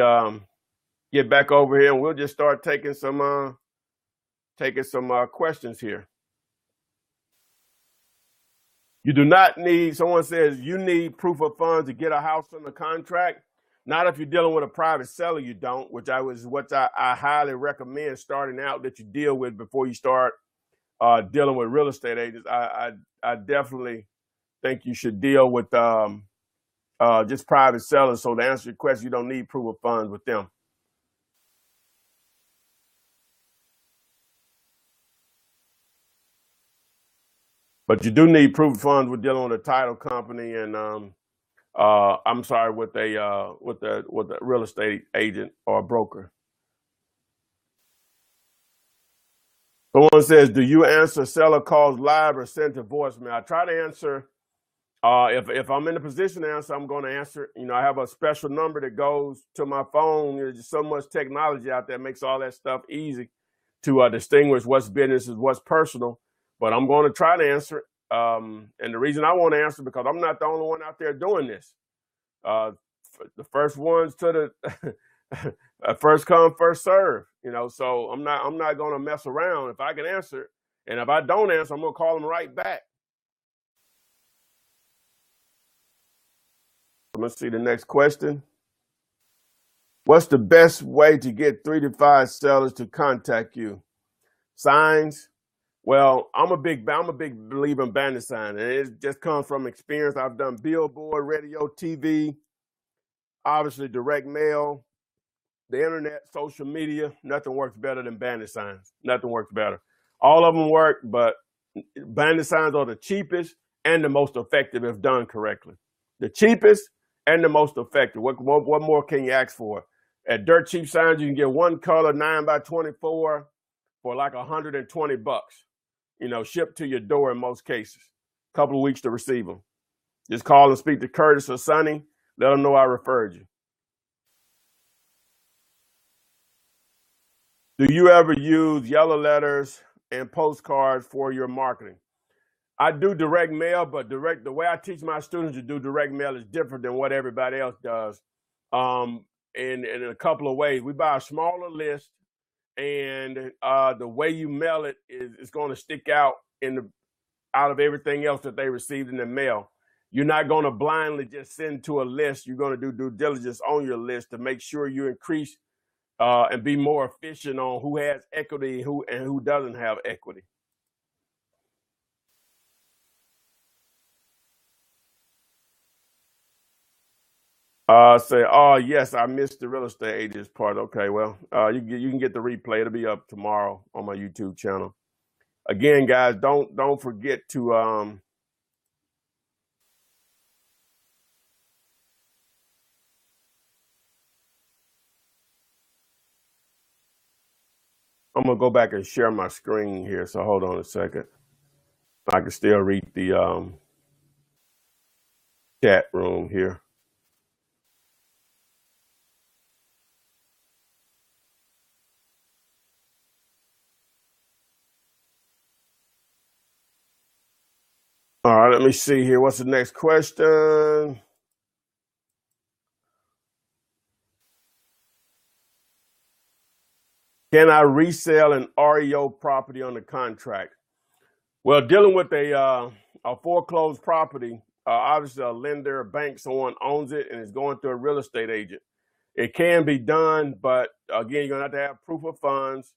get back over here, and we'll just start taking some questions here. You do not need, someone says you need proof of funds to get a house under contract. Not if you're dealing with a private seller, you don't, which I highly recommend starting out that you deal with before you start dealing with real estate agents. I definitely think you should deal with just private sellers. So to answer your question, you don't need proof of funds with them. But you do need proof of funds with dealing with a title company and with a real estate agent or a broker. Someone says, do you answer seller calls live or send to voicemail? I try to answer. If I'm in a position to answer, I'm going to answer. I have a special number that goes to my phone. There's just so much technology out there that makes all that stuff easy to distinguish what's business and what's personal. But I'm going to try to answer it. And the reason I want to answer because I'm not the only one out there doing this. The first ones to the first come, first serve. So I'm not going to mess around. If I can answer it, and if I don't answer, I'm going to call them right back. Let's see the next question. What's the best way to get 3 to 5 sellers to contact you? Signs. Well, I'm a big believer in bandit sign, and it just comes from experience. I've done billboard, radio, TV, obviously direct mail, the internet, social media, nothing works better than bandit signs. Nothing works better. All of them work, but bandit signs are the cheapest and the most effective if done correctly. The cheapest and the most effective. What more can you ask for? At dirt cheap signs, you can get one color 9x24 for like $120. Shipped to your door in most cases. A couple of weeks to receive them. Just call and speak to Curtis or Sonny. Let them know I referred you. Do you ever use yellow letters and postcards for your marketing? I do direct mail, but the way I teach my students to do direct mail is different than what everybody else does. In a couple of ways. We buy a smaller list, and the way you mail it is going to stick out out of everything else that they received in the mail. You're not going to blindly just send to a list. You're going to do due diligence on your list to make sure you increase and be more efficient on who has equity and who doesn't have equity. Say, oh yes, I missed the real estate agents part. Okay, well, you can get the replay. It'll be up tomorrow on my YouTube channel. Again, guys, don't forget to I'm gonna go back and share my screen here. So hold on a second. I can still read the chat room here. All right, let me see here. What's the next question? Can I resell an REO property under contract? Well, dealing with a foreclosed property, obviously a lender, a bank, someone owns it and is going through a real estate agent. It can be done, but again, you're gonna have to have proof of funds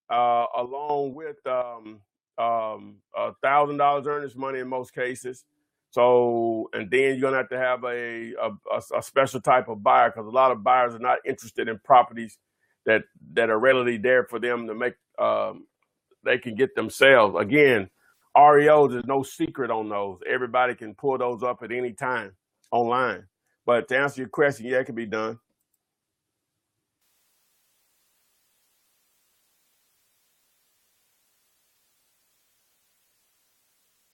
along with $1,000 earnest money in most cases. So, and then you're gonna have to have a special type of buyer, because a lot of buyers are not interested in properties that are readily there for them to make they can get themselves. Again, REOs, there's no secret on those. Everybody can pull those up at any time online. But to answer your question, yeah, it can be done.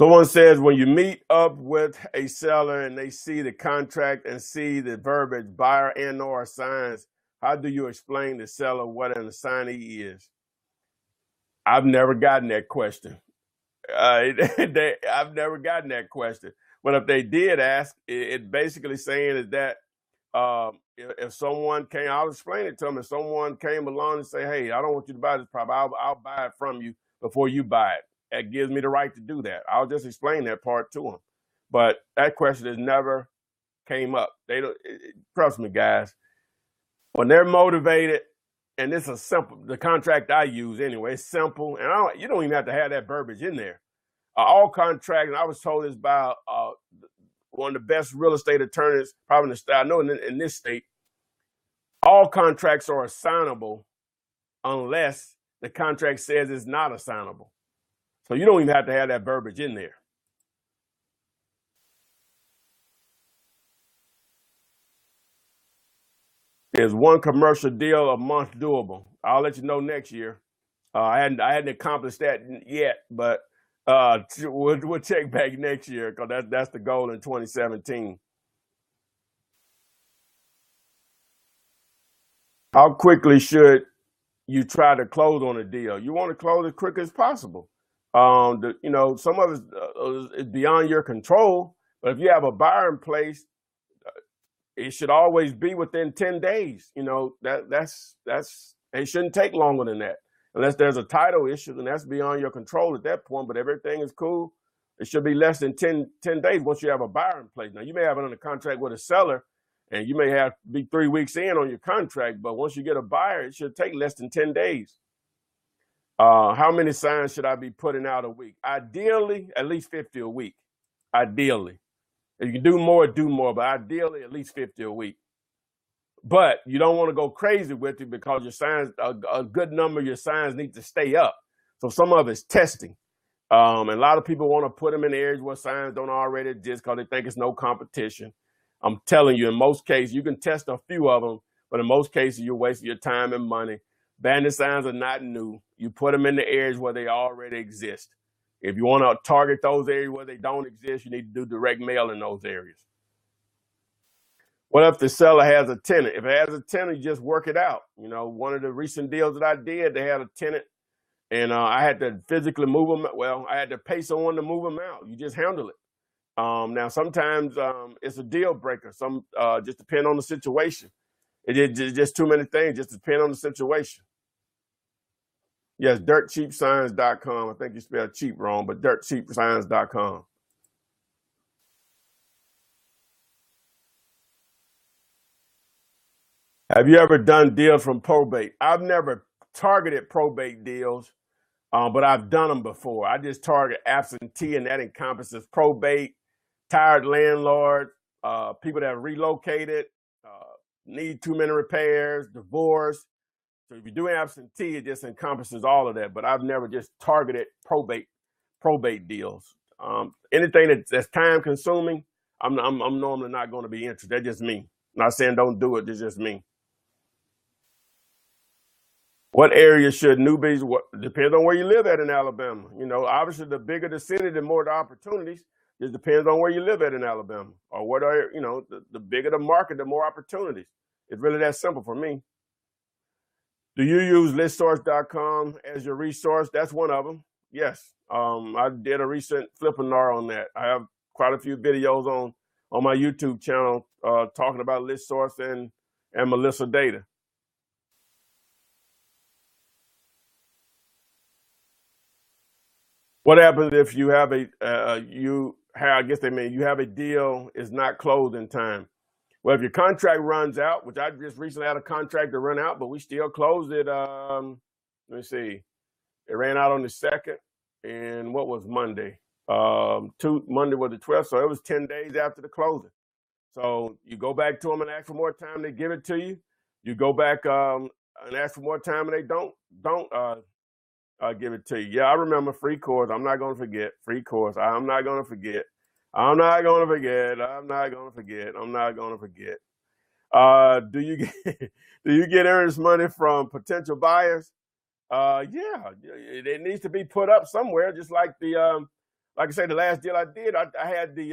Someone says, when you meet up with a seller and they see the contract and see the verbiage, buyer and or assigns, how do you explain to the seller what an assignee is? I've never gotten that question. I've never gotten that question. But if they did ask, it basically saying is that if someone came, I'll explain it to them. If someone came along and say, hey, I don't want you to buy this property, I'll buy it from you before you buy it. That gives me the right to do that. I'll just explain that part to them. But that question has never came up. They don't, trust me, guys. When they're motivated, and this is simple, the contract I use anyway, it's simple, and you don't even have to have that verbiage in there. All contracts, and I was told this by one of the best real estate attorneys, probably in the state, I know in this state, all contracts are assignable unless the contract says it's not assignable. So you don't even have to have that verbiage in there. Is one commercial deal a month doable? I'll let you know next year. I hadn't accomplished that yet, but we'll check back next year, because that's the goal in 2017. How quickly should you try to close on a deal? You want to close as quick as possible. Some of it is beyond your control, but if you have a buyer in place, it should always be within 10 days. That's it shouldn't take longer than that, unless there's a title issue, and that's beyond your control at that point. But if everything is cool, it should be less than 10 days once you have a buyer in place. Now, you may have it under contract with a seller, and you may have to be 3 weeks in on your contract, but once you get a buyer, it should take less than 10 days. How many signs should I be putting out a week? Ideally, at least 50 a week. Ideally. If you can do more, but ideally at least 50 a week. But you don't want to go crazy with it because your signs, a good number of your signs need to stay up. So some of it's testing. And a lot of people want to put them in areas where signs don't already exist because they think it's no competition. I'm telling you, in most cases, you can test a few of them, but in most cases, you're wasting your time and money. Bandit signs are not new. You put them in the areas where they already exist. If you want to target those areas where they don't exist, you need to do direct mail in those areas. What if the seller has a tenant? If it has a tenant, you just work it out. You know, one of the recent deals that I did, they had a tenant, and I had to physically move them. Well, I had to pay someone to move them out. You just handle it. Now, sometimes it's a deal breaker. Some just depend on the situation. It's just too many things. Just depend on the situation. Yes, dirtcheapsigns.com. I think you spelled cheap wrong, but dirtcheapsigns.com. Have you ever done deals from probate? I've never targeted probate deals, but I've done them before. I just target absentee, and that encompasses probate, tired landlord, people that have relocated, need too many repairs, divorce. So if you do absentee, it just encompasses all of that. But I've never just targeted probate deals. Anything that's time consuming, I'm normally not going to be interested. That's just me. I'm not saying don't do it. It's just me. What area should newbies? Depends on where you live at in Alabama. You know, obviously, the bigger the city, the more the opportunities. It depends on where you live at in Alabama, or what are you know. The bigger the market, the more opportunities. It's really that simple for me. Do you use listsource.com as your resource? That's one of them. Yes, I did a recent Flippinar on that. I have quite a few videos on my YouTube channel talking about ListSource and Melissa data. What happens if you have I guess they mean you have a deal is not closed in time? Well, if your contract runs out, which I just recently had a contract to run out, but we still closed it. Let me see, it ran out on the 2nd, and what was Monday? Monday was the 12th, so it was 10 days after the closing. So you go back to them and ask for more time, they give it to you. You go back and ask for more time, and they don't give it to you. Yeah, I remember free course. I'm not going to forget free course. I'm not going to forget. I'm not going to forget. I'm not going to forget. I'm not going to forget. Do you get earnest money from potential buyers? Yeah, it needs to be put up somewhere. Just like like I say, the last deal I did, I had the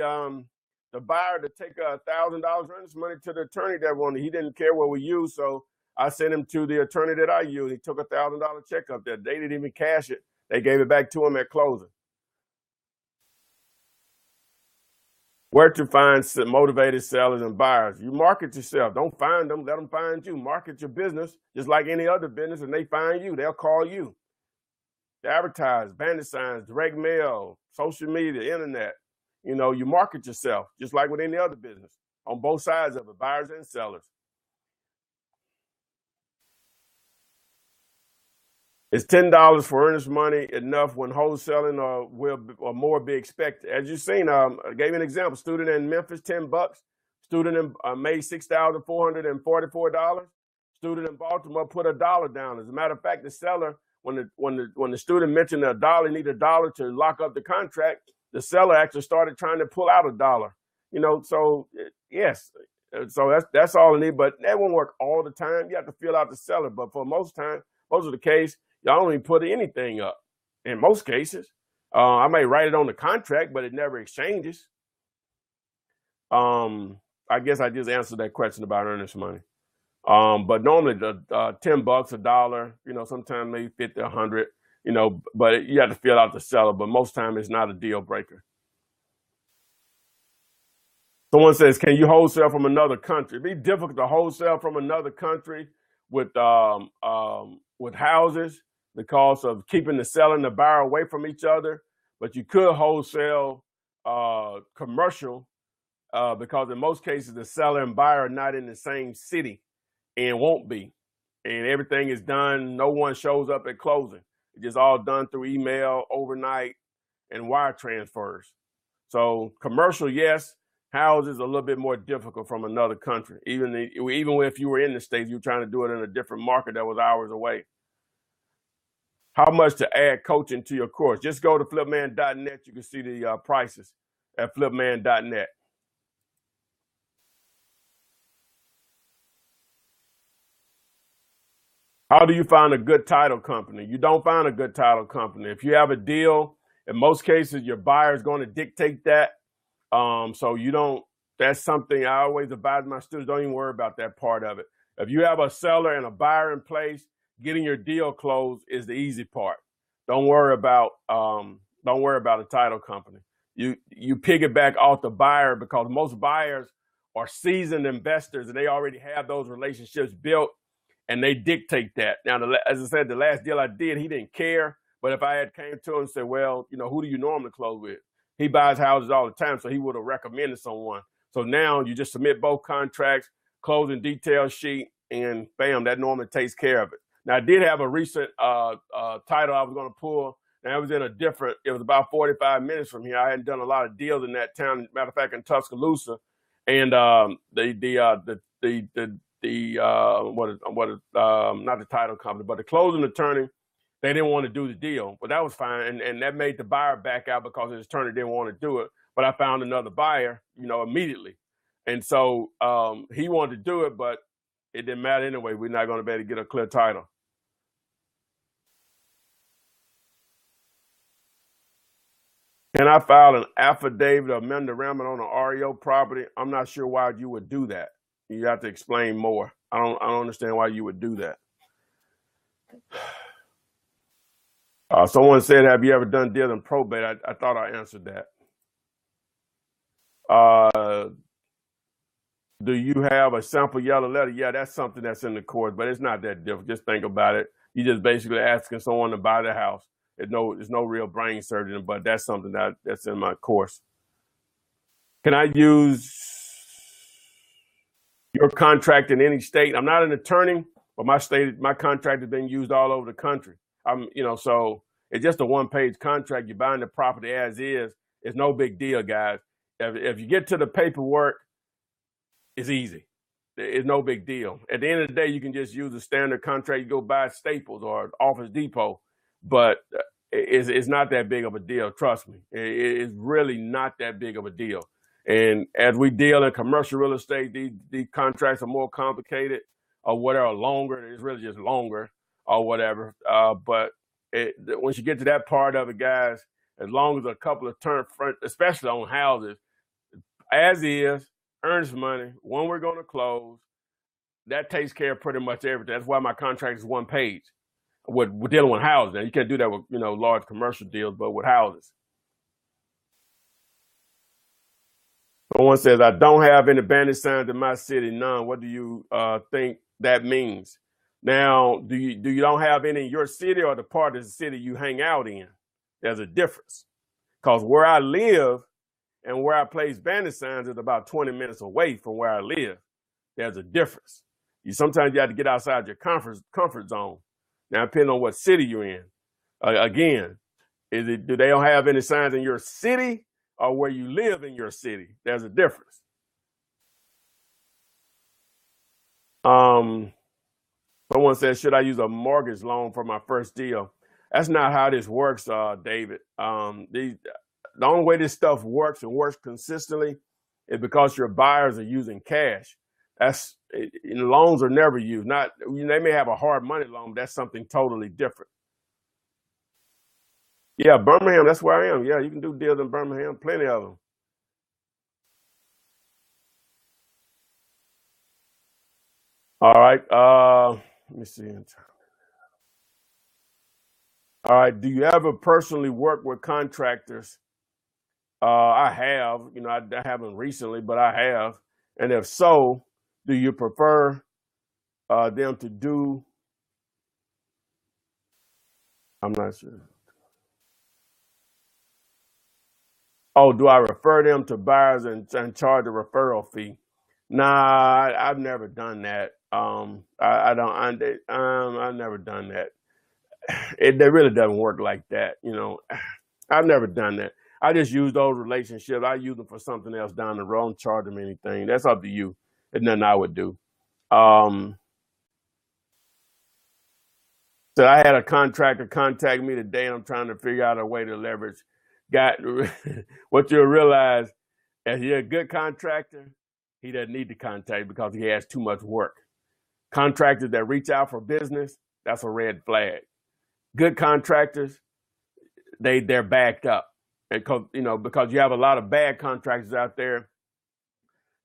buyer to take $1,000 earnest money to the attorney that wanted. He didn't care what we used, so I sent him to the attorney that I used. He took $1,000 check up there. They didn't even cash it. They gave it back to him at closing. Where to find motivated sellers and buyers? You market yourself. Don't find them. Let them find you. Market your business just like any other business, and they find you. They'll call you. Advertise, bandit signs, direct mail, social media, internet. You know, you market yourself just like with any other business on both sides of it, buyers and sellers. Is $10 for earnest money enough when wholesaling or more be expected? As you've seen, I gave you an example. Student in Memphis, $10. Student in made $6,444. Student in Baltimore put $1 down. As a matter of fact, the seller, when the student mentioned $1, need $1 to lock up the contract, the seller actually started trying to pull out $1. You know, so yes, so that's all it needs. But that won't work all the time. You have to feel out the seller. But for most of the case, y'all don't even put anything up in most cases. I may write it on the contract, but it never exchanges. I guess I just answered that question about earnest money. But normally the $10, $1, you know, sometimes maybe 50, 100, you know, but you have to feel out the seller. But most time it's not a deal breaker. Someone says, can you wholesale from another country? It'd be difficult to wholesale from another country with houses because of keeping the seller and the buyer away from each other. But you could wholesale commercial because in most cases, the seller and buyer are not in the same city and won't be. And everything is done. No one shows up at closing. It's just all done through email, overnight, and wire transfers. So commercial, yes. houses are a little bit more difficult from another country. Even if you were in the States, you're trying to do it in a different market that was hours away. How much to add coaching to your course? Just go to flipman.net. You can see the prices at flipman.net. How do you find a good title company? You don't find a good title company. If you have a deal, in most cases, your buyer is going to dictate that. So you don't, that's something I always advise my students, don't even worry about that part of it. If you have a seller and a buyer in place, getting your deal closed is the easy part. Don't worry about a title company. You piggyback off the buyer because most buyers are seasoned investors and they already have those relationships built and they dictate that. Now, as I said, the last deal I did, he didn't care. But if I had came to him and said, well, who do you normally close with? He buys houses all the time, so he would have recommended someone. So now you just submit both contracts, closing detail sheet, and bam, that normally takes care of it. Now, I did have a recent title I was going to pull. And it was it was about 45 minutes from here. I hadn't done a lot of deals in that town. Matter of fact, in Tuscaloosa. And not the title company, but the closing attorney, they didn't want to do the deal, but that was fine. And that made the buyer back out because his attorney didn't want to do it. But I found another buyer, immediately. And so he wanted to do it, but it didn't matter anyway. We're not going to be able to get a clear title. Can I file an affidavit of memorandum on an REO property? I'm not sure why you would do that. You have to explain more. I don't understand why you would do that. Someone said, have you ever done deals in probate? I thought I answered that. Do you have a sample yellow letter? Yeah, that's something that's in the course, but it's not that difficult. Just think about it. You just basically asking someone to buy the house. There's no real brain surgeon, but that's something that's in my course. Can I use your contract in any state? I'm not an attorney, but my contract has been used all over the country. So it's just a one-page contract. You're buying the property as is. It's no big deal, guys. If you get to the paperwork, it's easy. It's no big deal. At the end of the day, you can just use a standard contract. You go buy Staples or Office Depot, but it's not that big of a deal. Trust me. It's really not that big of a deal. And as we deal in commercial real estate, these contracts are more complicated or whatever, longer. It's really just longer or whatever. But once you get to that part of it, guys, as long as a couple of terms, especially on houses, as is, earnest money, when we're going to close, that takes care of pretty much everything. That's why my contract is one page. We're dealing with houses. Now, you can't do that with large commercial deals, but with houses. Someone says, I don't have any bandit signs in my city, none. What do you think that means? Now, do you don't have any in your city or the part of the city you hang out in? There's a difference. Because where I live and where I place bandit signs is about 20 minutes away from where I live. There's a difference. Sometimes you have to get outside your comfort zone. Now, depending on what city you're in. Again, do they don't have any signs in your city or where you live in your city? There's a difference. Someone says, should I use a mortgage loan for my first deal? That's not how this works, David. The only way this stuff works and works consistently is because your buyers are using cash. Loans are never used. They may have a hard money loan, but that's something totally different. Yeah, Birmingham, that's where I am. Yeah, you can do deals in Birmingham, plenty of them. All right. Let me see. All right. Do you ever personally work with contractors? I have. I haven't recently, but I have. And if so, do you prefer them to do? I'm not sure. Oh, do I refer them to buyers and charge a referral fee? Nah, I've never done that. I don't. I've never done that. It really doesn't work like that. I've never done that. I just use those relationships. I use them for something else down the road. Don't charge them anything. That's up to you. There's nothing I would do. So I had a contractor contact me today, and I'm trying to figure out a way to leverage. Got what you'll realize, if you're a good contractor, he doesn't need to contact because he has too much work. Contractors that reach out for business, that's a red flag. Good contractors, they're backed up. Because you have a lot of bad contractors out there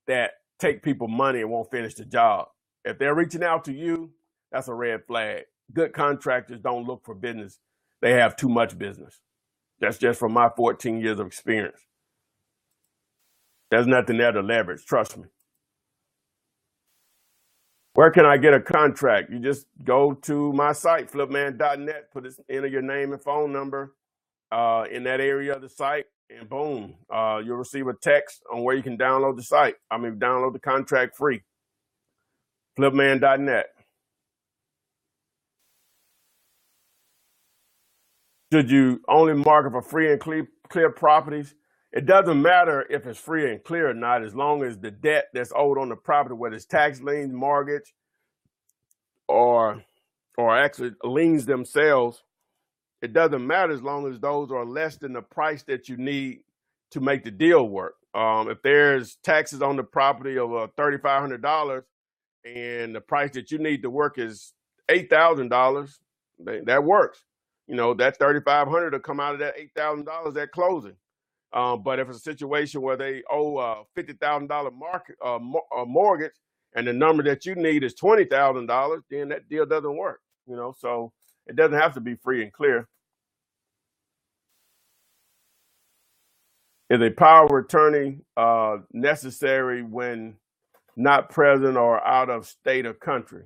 that take people money and won't finish the job. If they're reaching out to you, that's a red flag. Good contractors don't look for business. They have too much business. That's just from my 14 years of experience. There's nothing there to leverage, trust me. Where can I get a contract? You just go to my site, flipman.net, enter your name and phone number in that area of the site, and boom, you'll receive a text on where you can download download the contract free. Flipman.net. Should you only market for free and clear properties? It doesn't matter if it's free and clear or not, as long as the debt that's owed on the property, whether it's tax liens, mortgage, or actually liens themselves, it doesn't matter as long as those are less than the price that you need to make the deal work. If there's taxes on the property of $3,500 and the price that you need to work is $8,000, that works. That $3,500 will come out of that $8,000 at closing. But if it's a situation where they owe a $50,000 mortgage and the number that you need is $20,000, then that deal doesn't work. So it doesn't have to be free and clear. Is a power of attorney necessary when not present or out of state or country?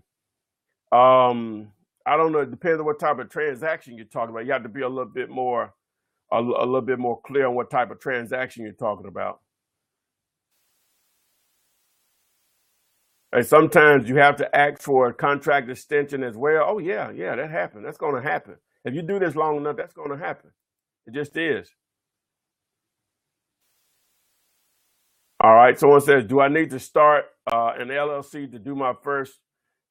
I don't know. It depends on what type of transaction you're talking about. You have to be a little bit more clear on what type of transaction you're talking about. And sometimes you have to ask for a contract extension as well. Oh yeah, that happened. That's going to happen. If you do this long enough, that's going to happen. It just is. All right. Someone says, do I need to start an LLC to do my first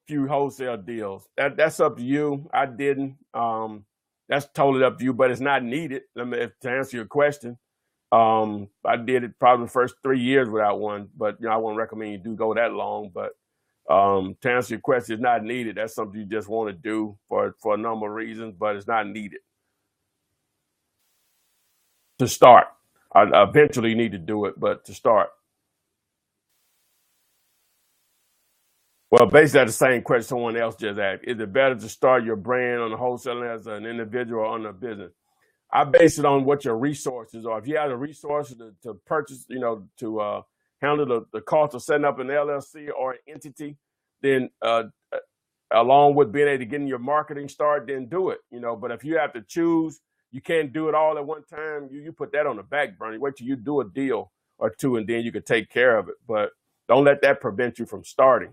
few wholesale deals? That's up to you. I didn't. That's totally up to you, but it's not needed. To answer your question, I did it probably the first 3 years without one, but I wouldn't recommend you do go that long. But to answer your question, it's not needed. That's something you just want to do for a number of reasons, but it's not needed to start. Eventually, you need to do it, but to start. Well, basically, that's the same question someone else just asked. Is it better to start your brand on the wholesaling as an individual or on a business? I base it on what your resources are. If you have the resources to purchase, to handle the cost of setting up an LLC or an entity, then along with being able to get in your marketing start, then do it. But if you have to choose, you can't do it all at one time. You put that on the back burner. Wait till you do a deal or two, and then you can take care of it. But don't let that prevent you from starting.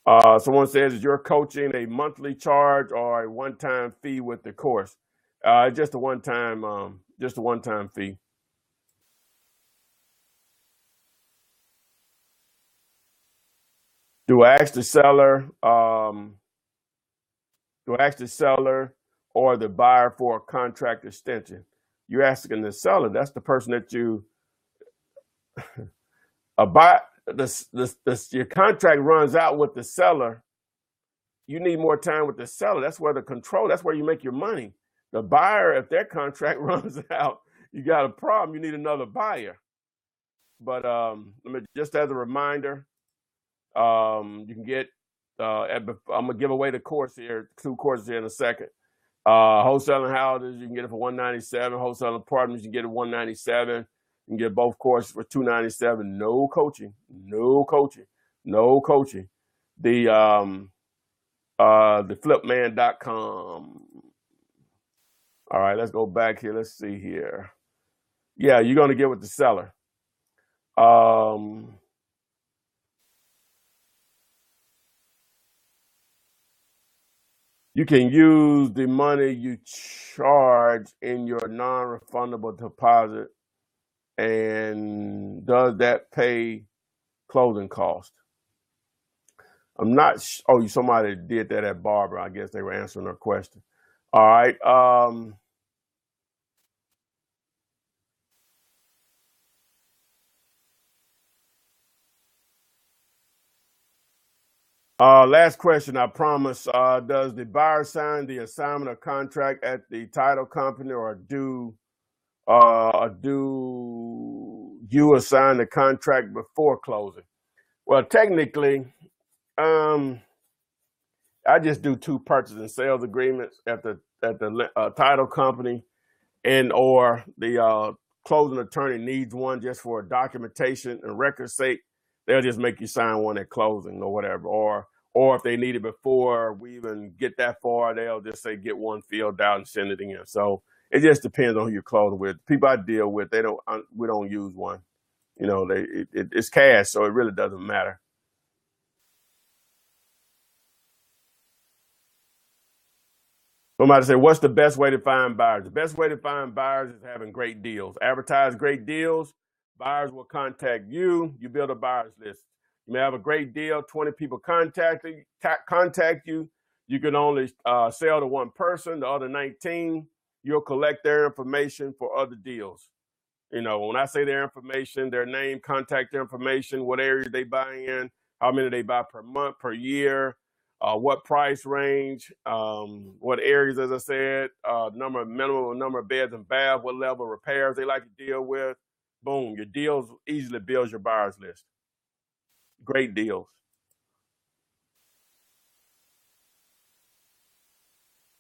Someone says, is your coaching a monthly charge or a one-time fee with the course? Just a one-time fee. Do I ask the seller or the buyer for a contract extension? You're asking the seller. That's the person that you your contract runs out with the seller. You need more time with the seller. That's where that's where you make your money. The buyer, if their contract runs out, you got a problem. You need another buyer. But just as a reminder, you can get, I'm going to give away the course here, 2 courses here in a second. Wholesaling houses, you can get it for $197. Wholesaling apartments, you can get it $197. You can get both courses for $297. No coaching. The flipman.com. All right, let's go back here. Let's see here. Yeah, you're going to get with the seller. You can use the money you charge in your non-refundable deposit, and does that pay closing cost? I'm not. Somebody did that at Barbara. I guess they were answering her question. All right. Last question, I promise. Does the buyer sign the assignment or contract at the title company, or do you assign the contract before closing? Well, technically, I just do 2 purchase and sales agreements at the title company, and or the closing attorney needs one just for documentation and record's sake. They'll just make you sign one at closing or whatever. Or if they need it before we even get that far, they'll just say get one filled out and send it in. So it just depends on who you're closing with. People I deal with, we don't use one. It's cash, so it really doesn't matter. Somebody said, what's the best way to find buyers? The best way to find buyers is having great deals. Advertise great deals. Buyers will contact you. You build a buyers list. You may have a great deal. 20 people contact you. You can only sell to one person. The other 19, you'll collect their information for other deals. When I say their information, their name, contact information, what areas they buy in, how many they buy per month, per year, what price range, what areas, as I said, minimum number of beds and baths, what level of repairs they like to deal with. Boom, your deals easily builds your buyers list. Great deals.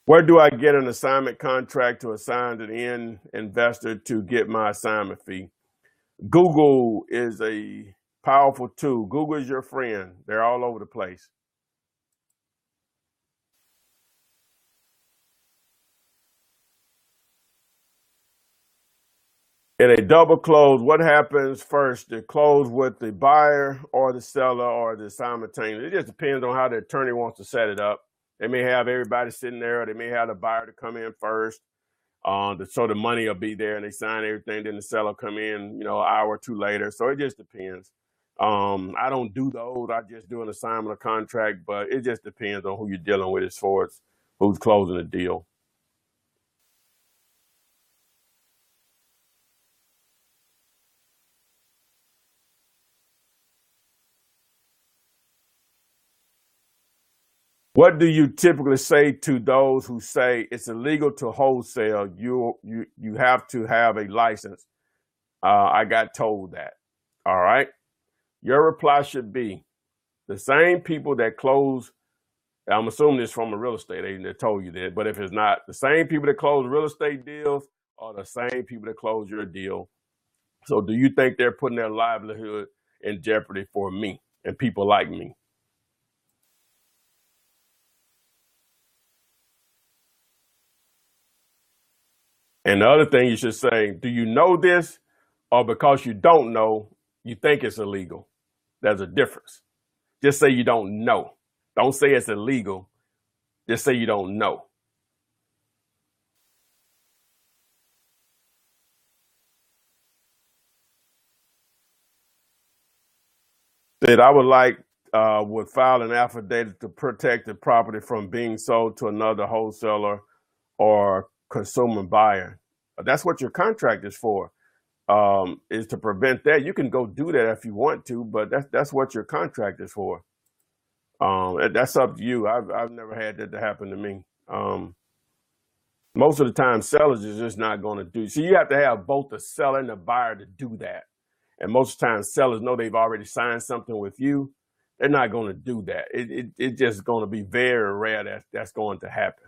Where do I get an assignment contract to assign to the end investor to get my assignment fee? Google is a powerful tool. Google is your friend. They're all over the place. In a double close, what happens first? The close with the buyer or the seller or the simultaneous? It just depends on how the attorney wants to set it up. They may have everybody sitting there, or they may have the buyer to come in first. So the money will be there and they sign everything. Then the seller come in, an hour or two later. So it just depends. I don't do those. I just do an assignment of contract, but it just depends on who you're dealing with as far as who's closing the deal. What do you typically say to those who say it's illegal to wholesale? You have to have a license. I got told that. All right. Your reply should be the same people that close. I'm assuming this from a real estate agent that told you that, but if it's not, the same people that close real estate deals are the same people that close your deal. So do you think they're putting their livelihood in jeopardy for me and people like me? And the other thing you should say, do you know this? Or because you don't know, you think it's illegal? There's a difference. Just say you don't know. Don't say it's illegal. Just say you don't know. Said I would file an affidavit to protect the property from being sold to another wholesaler or consumer buyer. That's what your contract is for. Is to prevent that. You can go do that if you want to, but that's what your contract is for. That's up to you. I've never had that to happen to me. Most of the time, sellers is just not going to do. So you have to have both the seller and the buyer to do that. And most of the time, sellers know they've already signed something with you. They're not going to do that. It's just going to be very rare that's going to happen.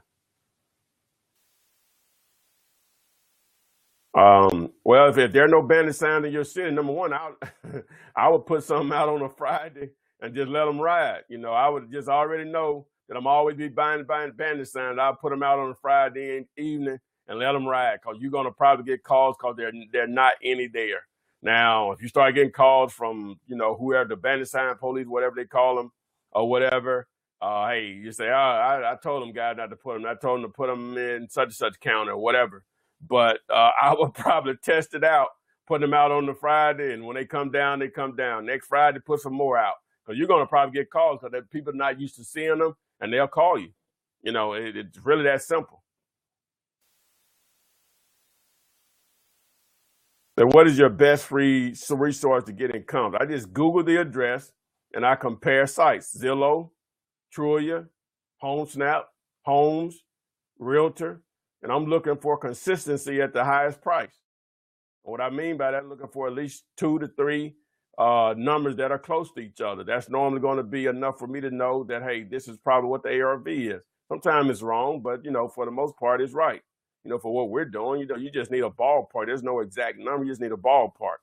Well, if there are no bandit signs in your city, number one, I would put something out on a Friday and just let them ride. I would just already know that I'm always be buying bandit signs. I'll put them out on a Friday evening and let them ride, because you're going to probably get calls because they're not any there. Now, if you start getting calls from, whoever, the bandit sign police, whatever they call them or whatever, Hey, you say, I told them guys not to put them. I told them to put them in such and such county or whatever. But I would probably test it out, put them out on the Friday, and when they come down, they come down. Next Friday, put some more out because you're gonna probably get calls because people are not used to seeing them, and they'll call you. It's really that simple. So, what is your best free resource to get income? I just Google the address and I compare sites: Zillow, Trulia, HomeSnap, Homes, Realtor, and I'm looking for consistency at the highest price. What I mean by that, I'm looking for at least 2 to 3 numbers that are close to each other. That's normally going to be enough for me to know that, hey, this is probably what the ARV is. Sometimes it's wrong, but for the most part, it's right. For what we're doing, you just need a ballpark. There's no exact number. You just need a ballpark.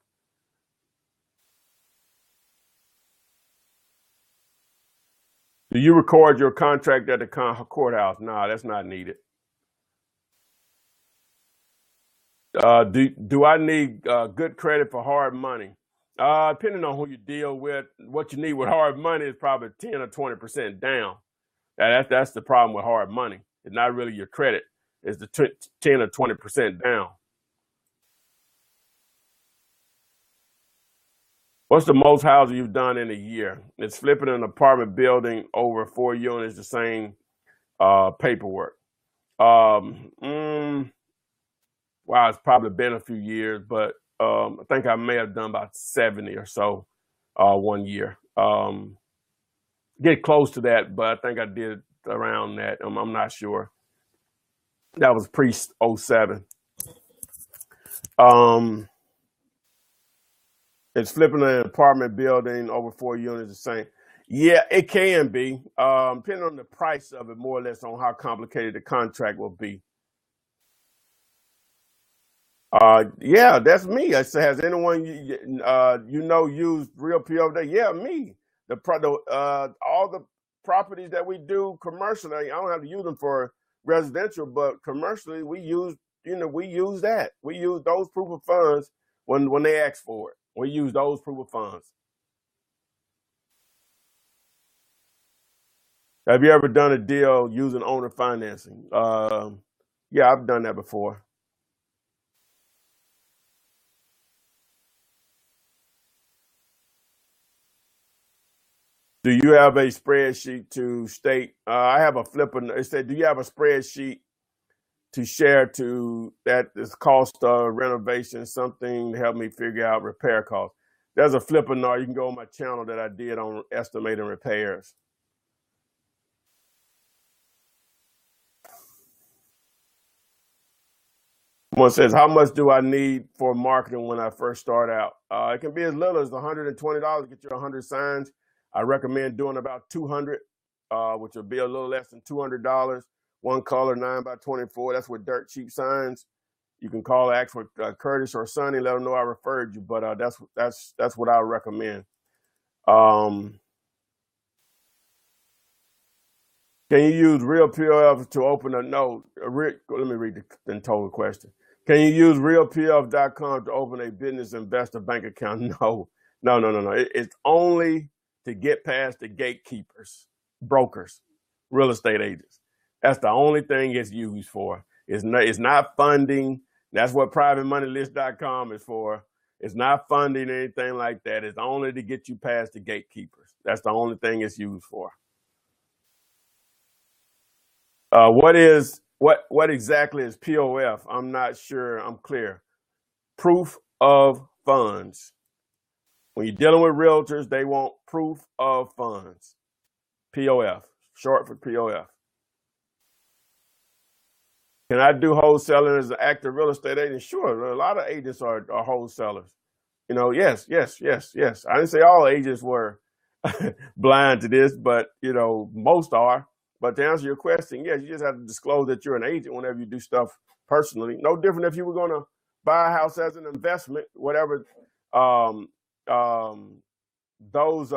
Do you record your contract at the courthouse? Nah, that's not needed. Do I need good credit for hard money? Depending on who you deal with, what you need with hard money is probably 10 or 20% down. That's the problem with hard money. It's not really your credit. It's the 10 or 20% down. What's the most housing you've done in a year? It's flipping an apartment building over 4 units, the same paperwork. Wow, it's probably been a few years, but I think I may have done about 70 or so 1 year. Get close to that, but I think I did around that. I'm not sure. That was pre '07. It's flipping an apartment building over 4 units the same. Yeah, it can be, depending on the price of it, more or less on how complicated the contract will be. Yeah, that's me. I say, has anyone used Real PO Day? Yeah, me. All the properties that we do commercially, I don't have to use them for residential, but commercially we use that. We use those proof of funds when they ask for it. We use those proof of funds. Have you ever done a deal using owner financing? Yeah, I've done that before. Do you have a spreadsheet to state? I have a Flippinar. It said, do you have a spreadsheet to share to that is cost of renovation, something to help me figure out repair costs? There's a Flippinar. You can go on my channel that I did on estimating repairs. One says, how much do I need for marketing when I first start out? It can be as little as $120 to get you 100 signs. I recommend doing about 200, which will be a little less than $200. One color, 9x24. That's with dirt cheap signs. You can call actual Curtis or Sonny, let them know I referred you. But that's what I recommend. Can you use Real POF to open a note? Let me read the total question. Can you use realpf.com to open a business investor bank account? No. It's only to get past the gatekeepers, brokers, real estate agents. That's the only thing it's used for. It's not funding. That's what privatemoneylist.com is for. It's not funding anything like that. It's only to get you past the gatekeepers. That's the only thing it's used for. What exactly is POF? I'm not sure I'm clear. Proof of funds. When you're dealing with realtors, they want proof of funds. POF, short for POF. Can I do wholesaling as an active real estate agent? Sure, a lot of agents are wholesalers. Yes. I didn't say all agents were blind to this, but most are. But to answer your question, yes, you just have to disclose that you're an agent whenever you do stuff personally. No different if you were going to buy a house as an investment, whatever those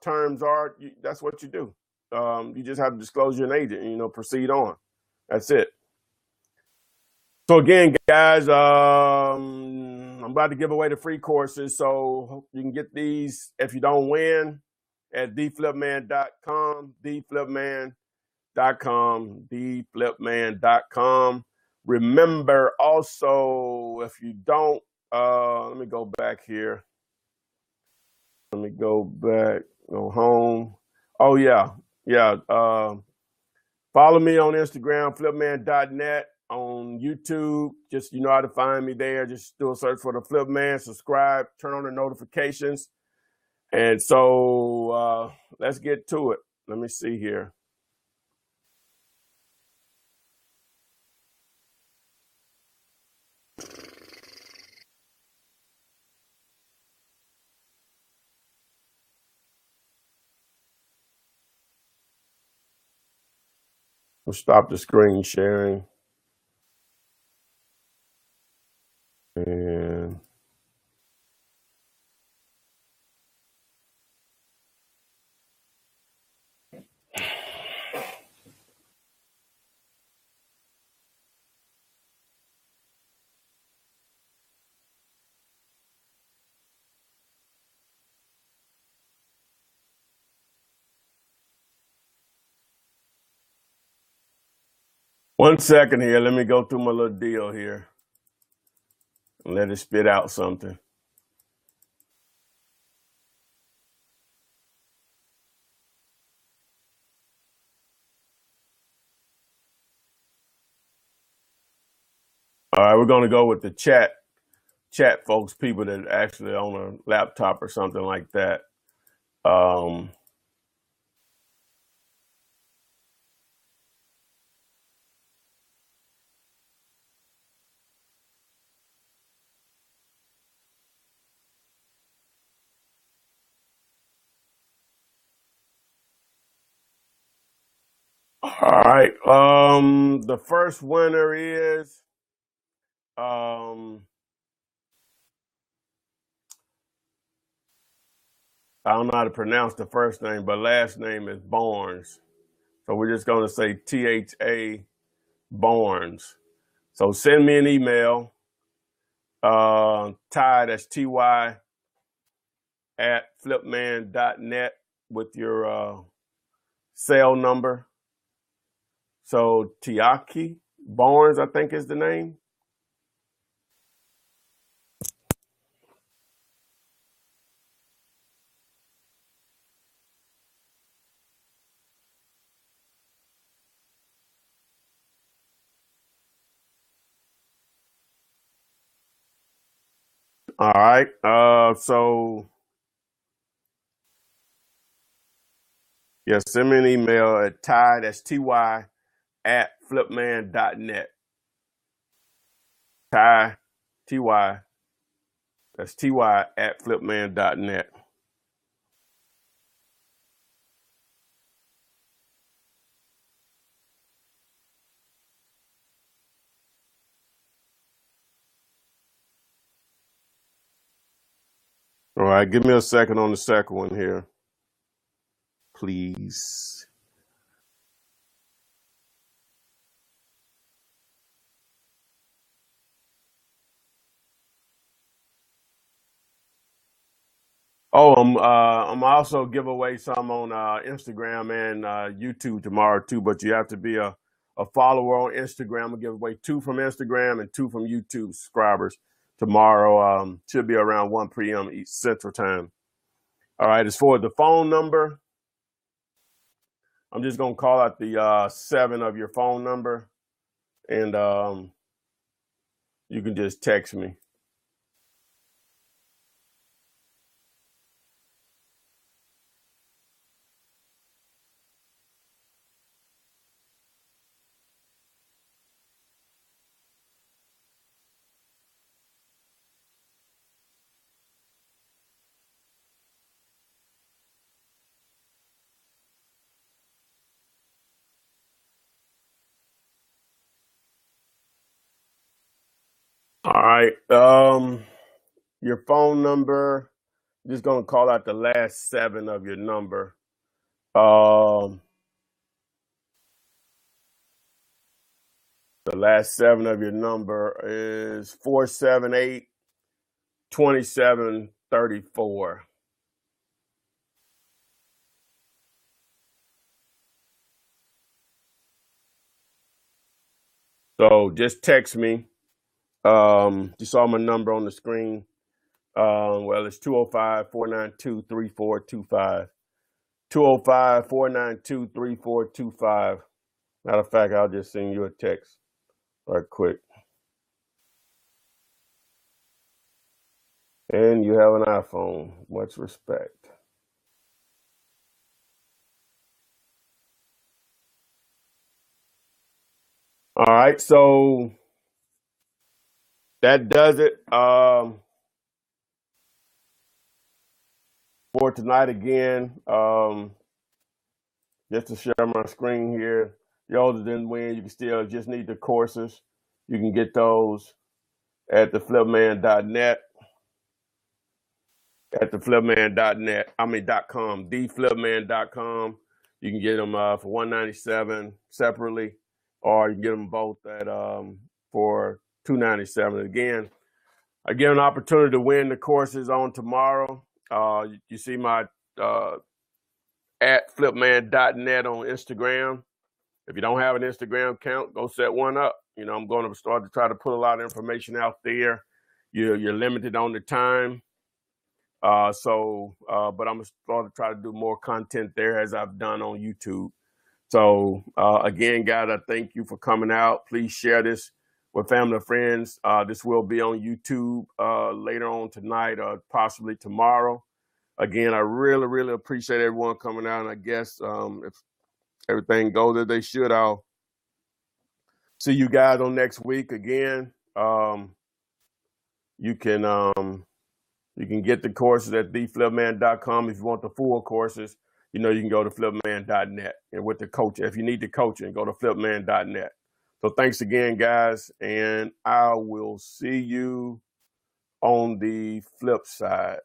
terms are. That's what you do. You just have to disclose you're an agent and proceed on. That's it. So again, guys, I'm about to give away the free courses, so you can get these if you don't win. at theflipman.com, theflipman.com. Remember also, if you don't, let me go back here. Let me go back, go home. Oh, yeah. Yeah. Follow me on Instagram, flipman.net, on YouTube. Just, you know how to find me there. Just do a search for the Flipman, subscribe, turn on the notifications. And so let's get to it. Let me see here. We'll stop the screen sharing. And one second here. Let me go through my little deal here and let it spit out something. All right, we're going to go with the chat folks, people that actually on a laptop or something like that. All right. The first winner is I don't know how to pronounce the first name, but last name is Barnes. So we're just going to say THA Barnes. So send me an email, Ty, that's TY, at flipman.net with your cell number. So Tiaki Barnes, I think is the name. All right. So yeah, send me an email at Ty, that's TY, at flipman.net. Ty, TY, that's TY at flipman.net. All right, give me a second on the second one here, please. Oh, I'm also give away some on Instagram and YouTube tomorrow too. But you have to be a follower on Instagram. I'll give away 2 from Instagram and 2 from YouTube subscribers tomorrow. Should be around 1 p.m. East Central Time. All right. As for the phone number, I'm just gonna call out the 7 of your phone number, and you can just text me. All right. Your phone number. I'm just gonna call out the last 7 of your number. The last 7 of your number is 478-2734. So just text me. You saw my number on the screen. Well, it's 205-492-3425. 205-492-3425. Matter of fact, I'll just send you a text right quick. And you have an iPhone. Much respect. All right, so that does it for tonight again. Just to share my screen here. The older didn't win. You can still just need the courses. You can get those at theflipman.net. At theflipman.net. .com. Theflipman.com. You can get them for $197 separately, or you can get them both at for $297. Again, I get an opportunity to win the courses on tomorrow. You see my at flipman.net on Instagram. If you don't have an Instagram account, go set one up. You know, I'm going to start to try to put a lot of information out there. You're limited on the time. But I'm going to start to try to do more content there as I've done on YouTube. So again, guys, I thank you for coming out. Please share this with family and friends. This will be on YouTube later on tonight or possibly tomorrow. Again, I really, really appreciate everyone coming out. And I guess if everything goes as they should, I'll see you guys on next week again. You can get the courses at theflipman.com. If you want the full courses, you can go to flipman.net. And with the coach, if you need the coaching, go to flipman.net. So thanks again, guys, and I will see you on the flip side.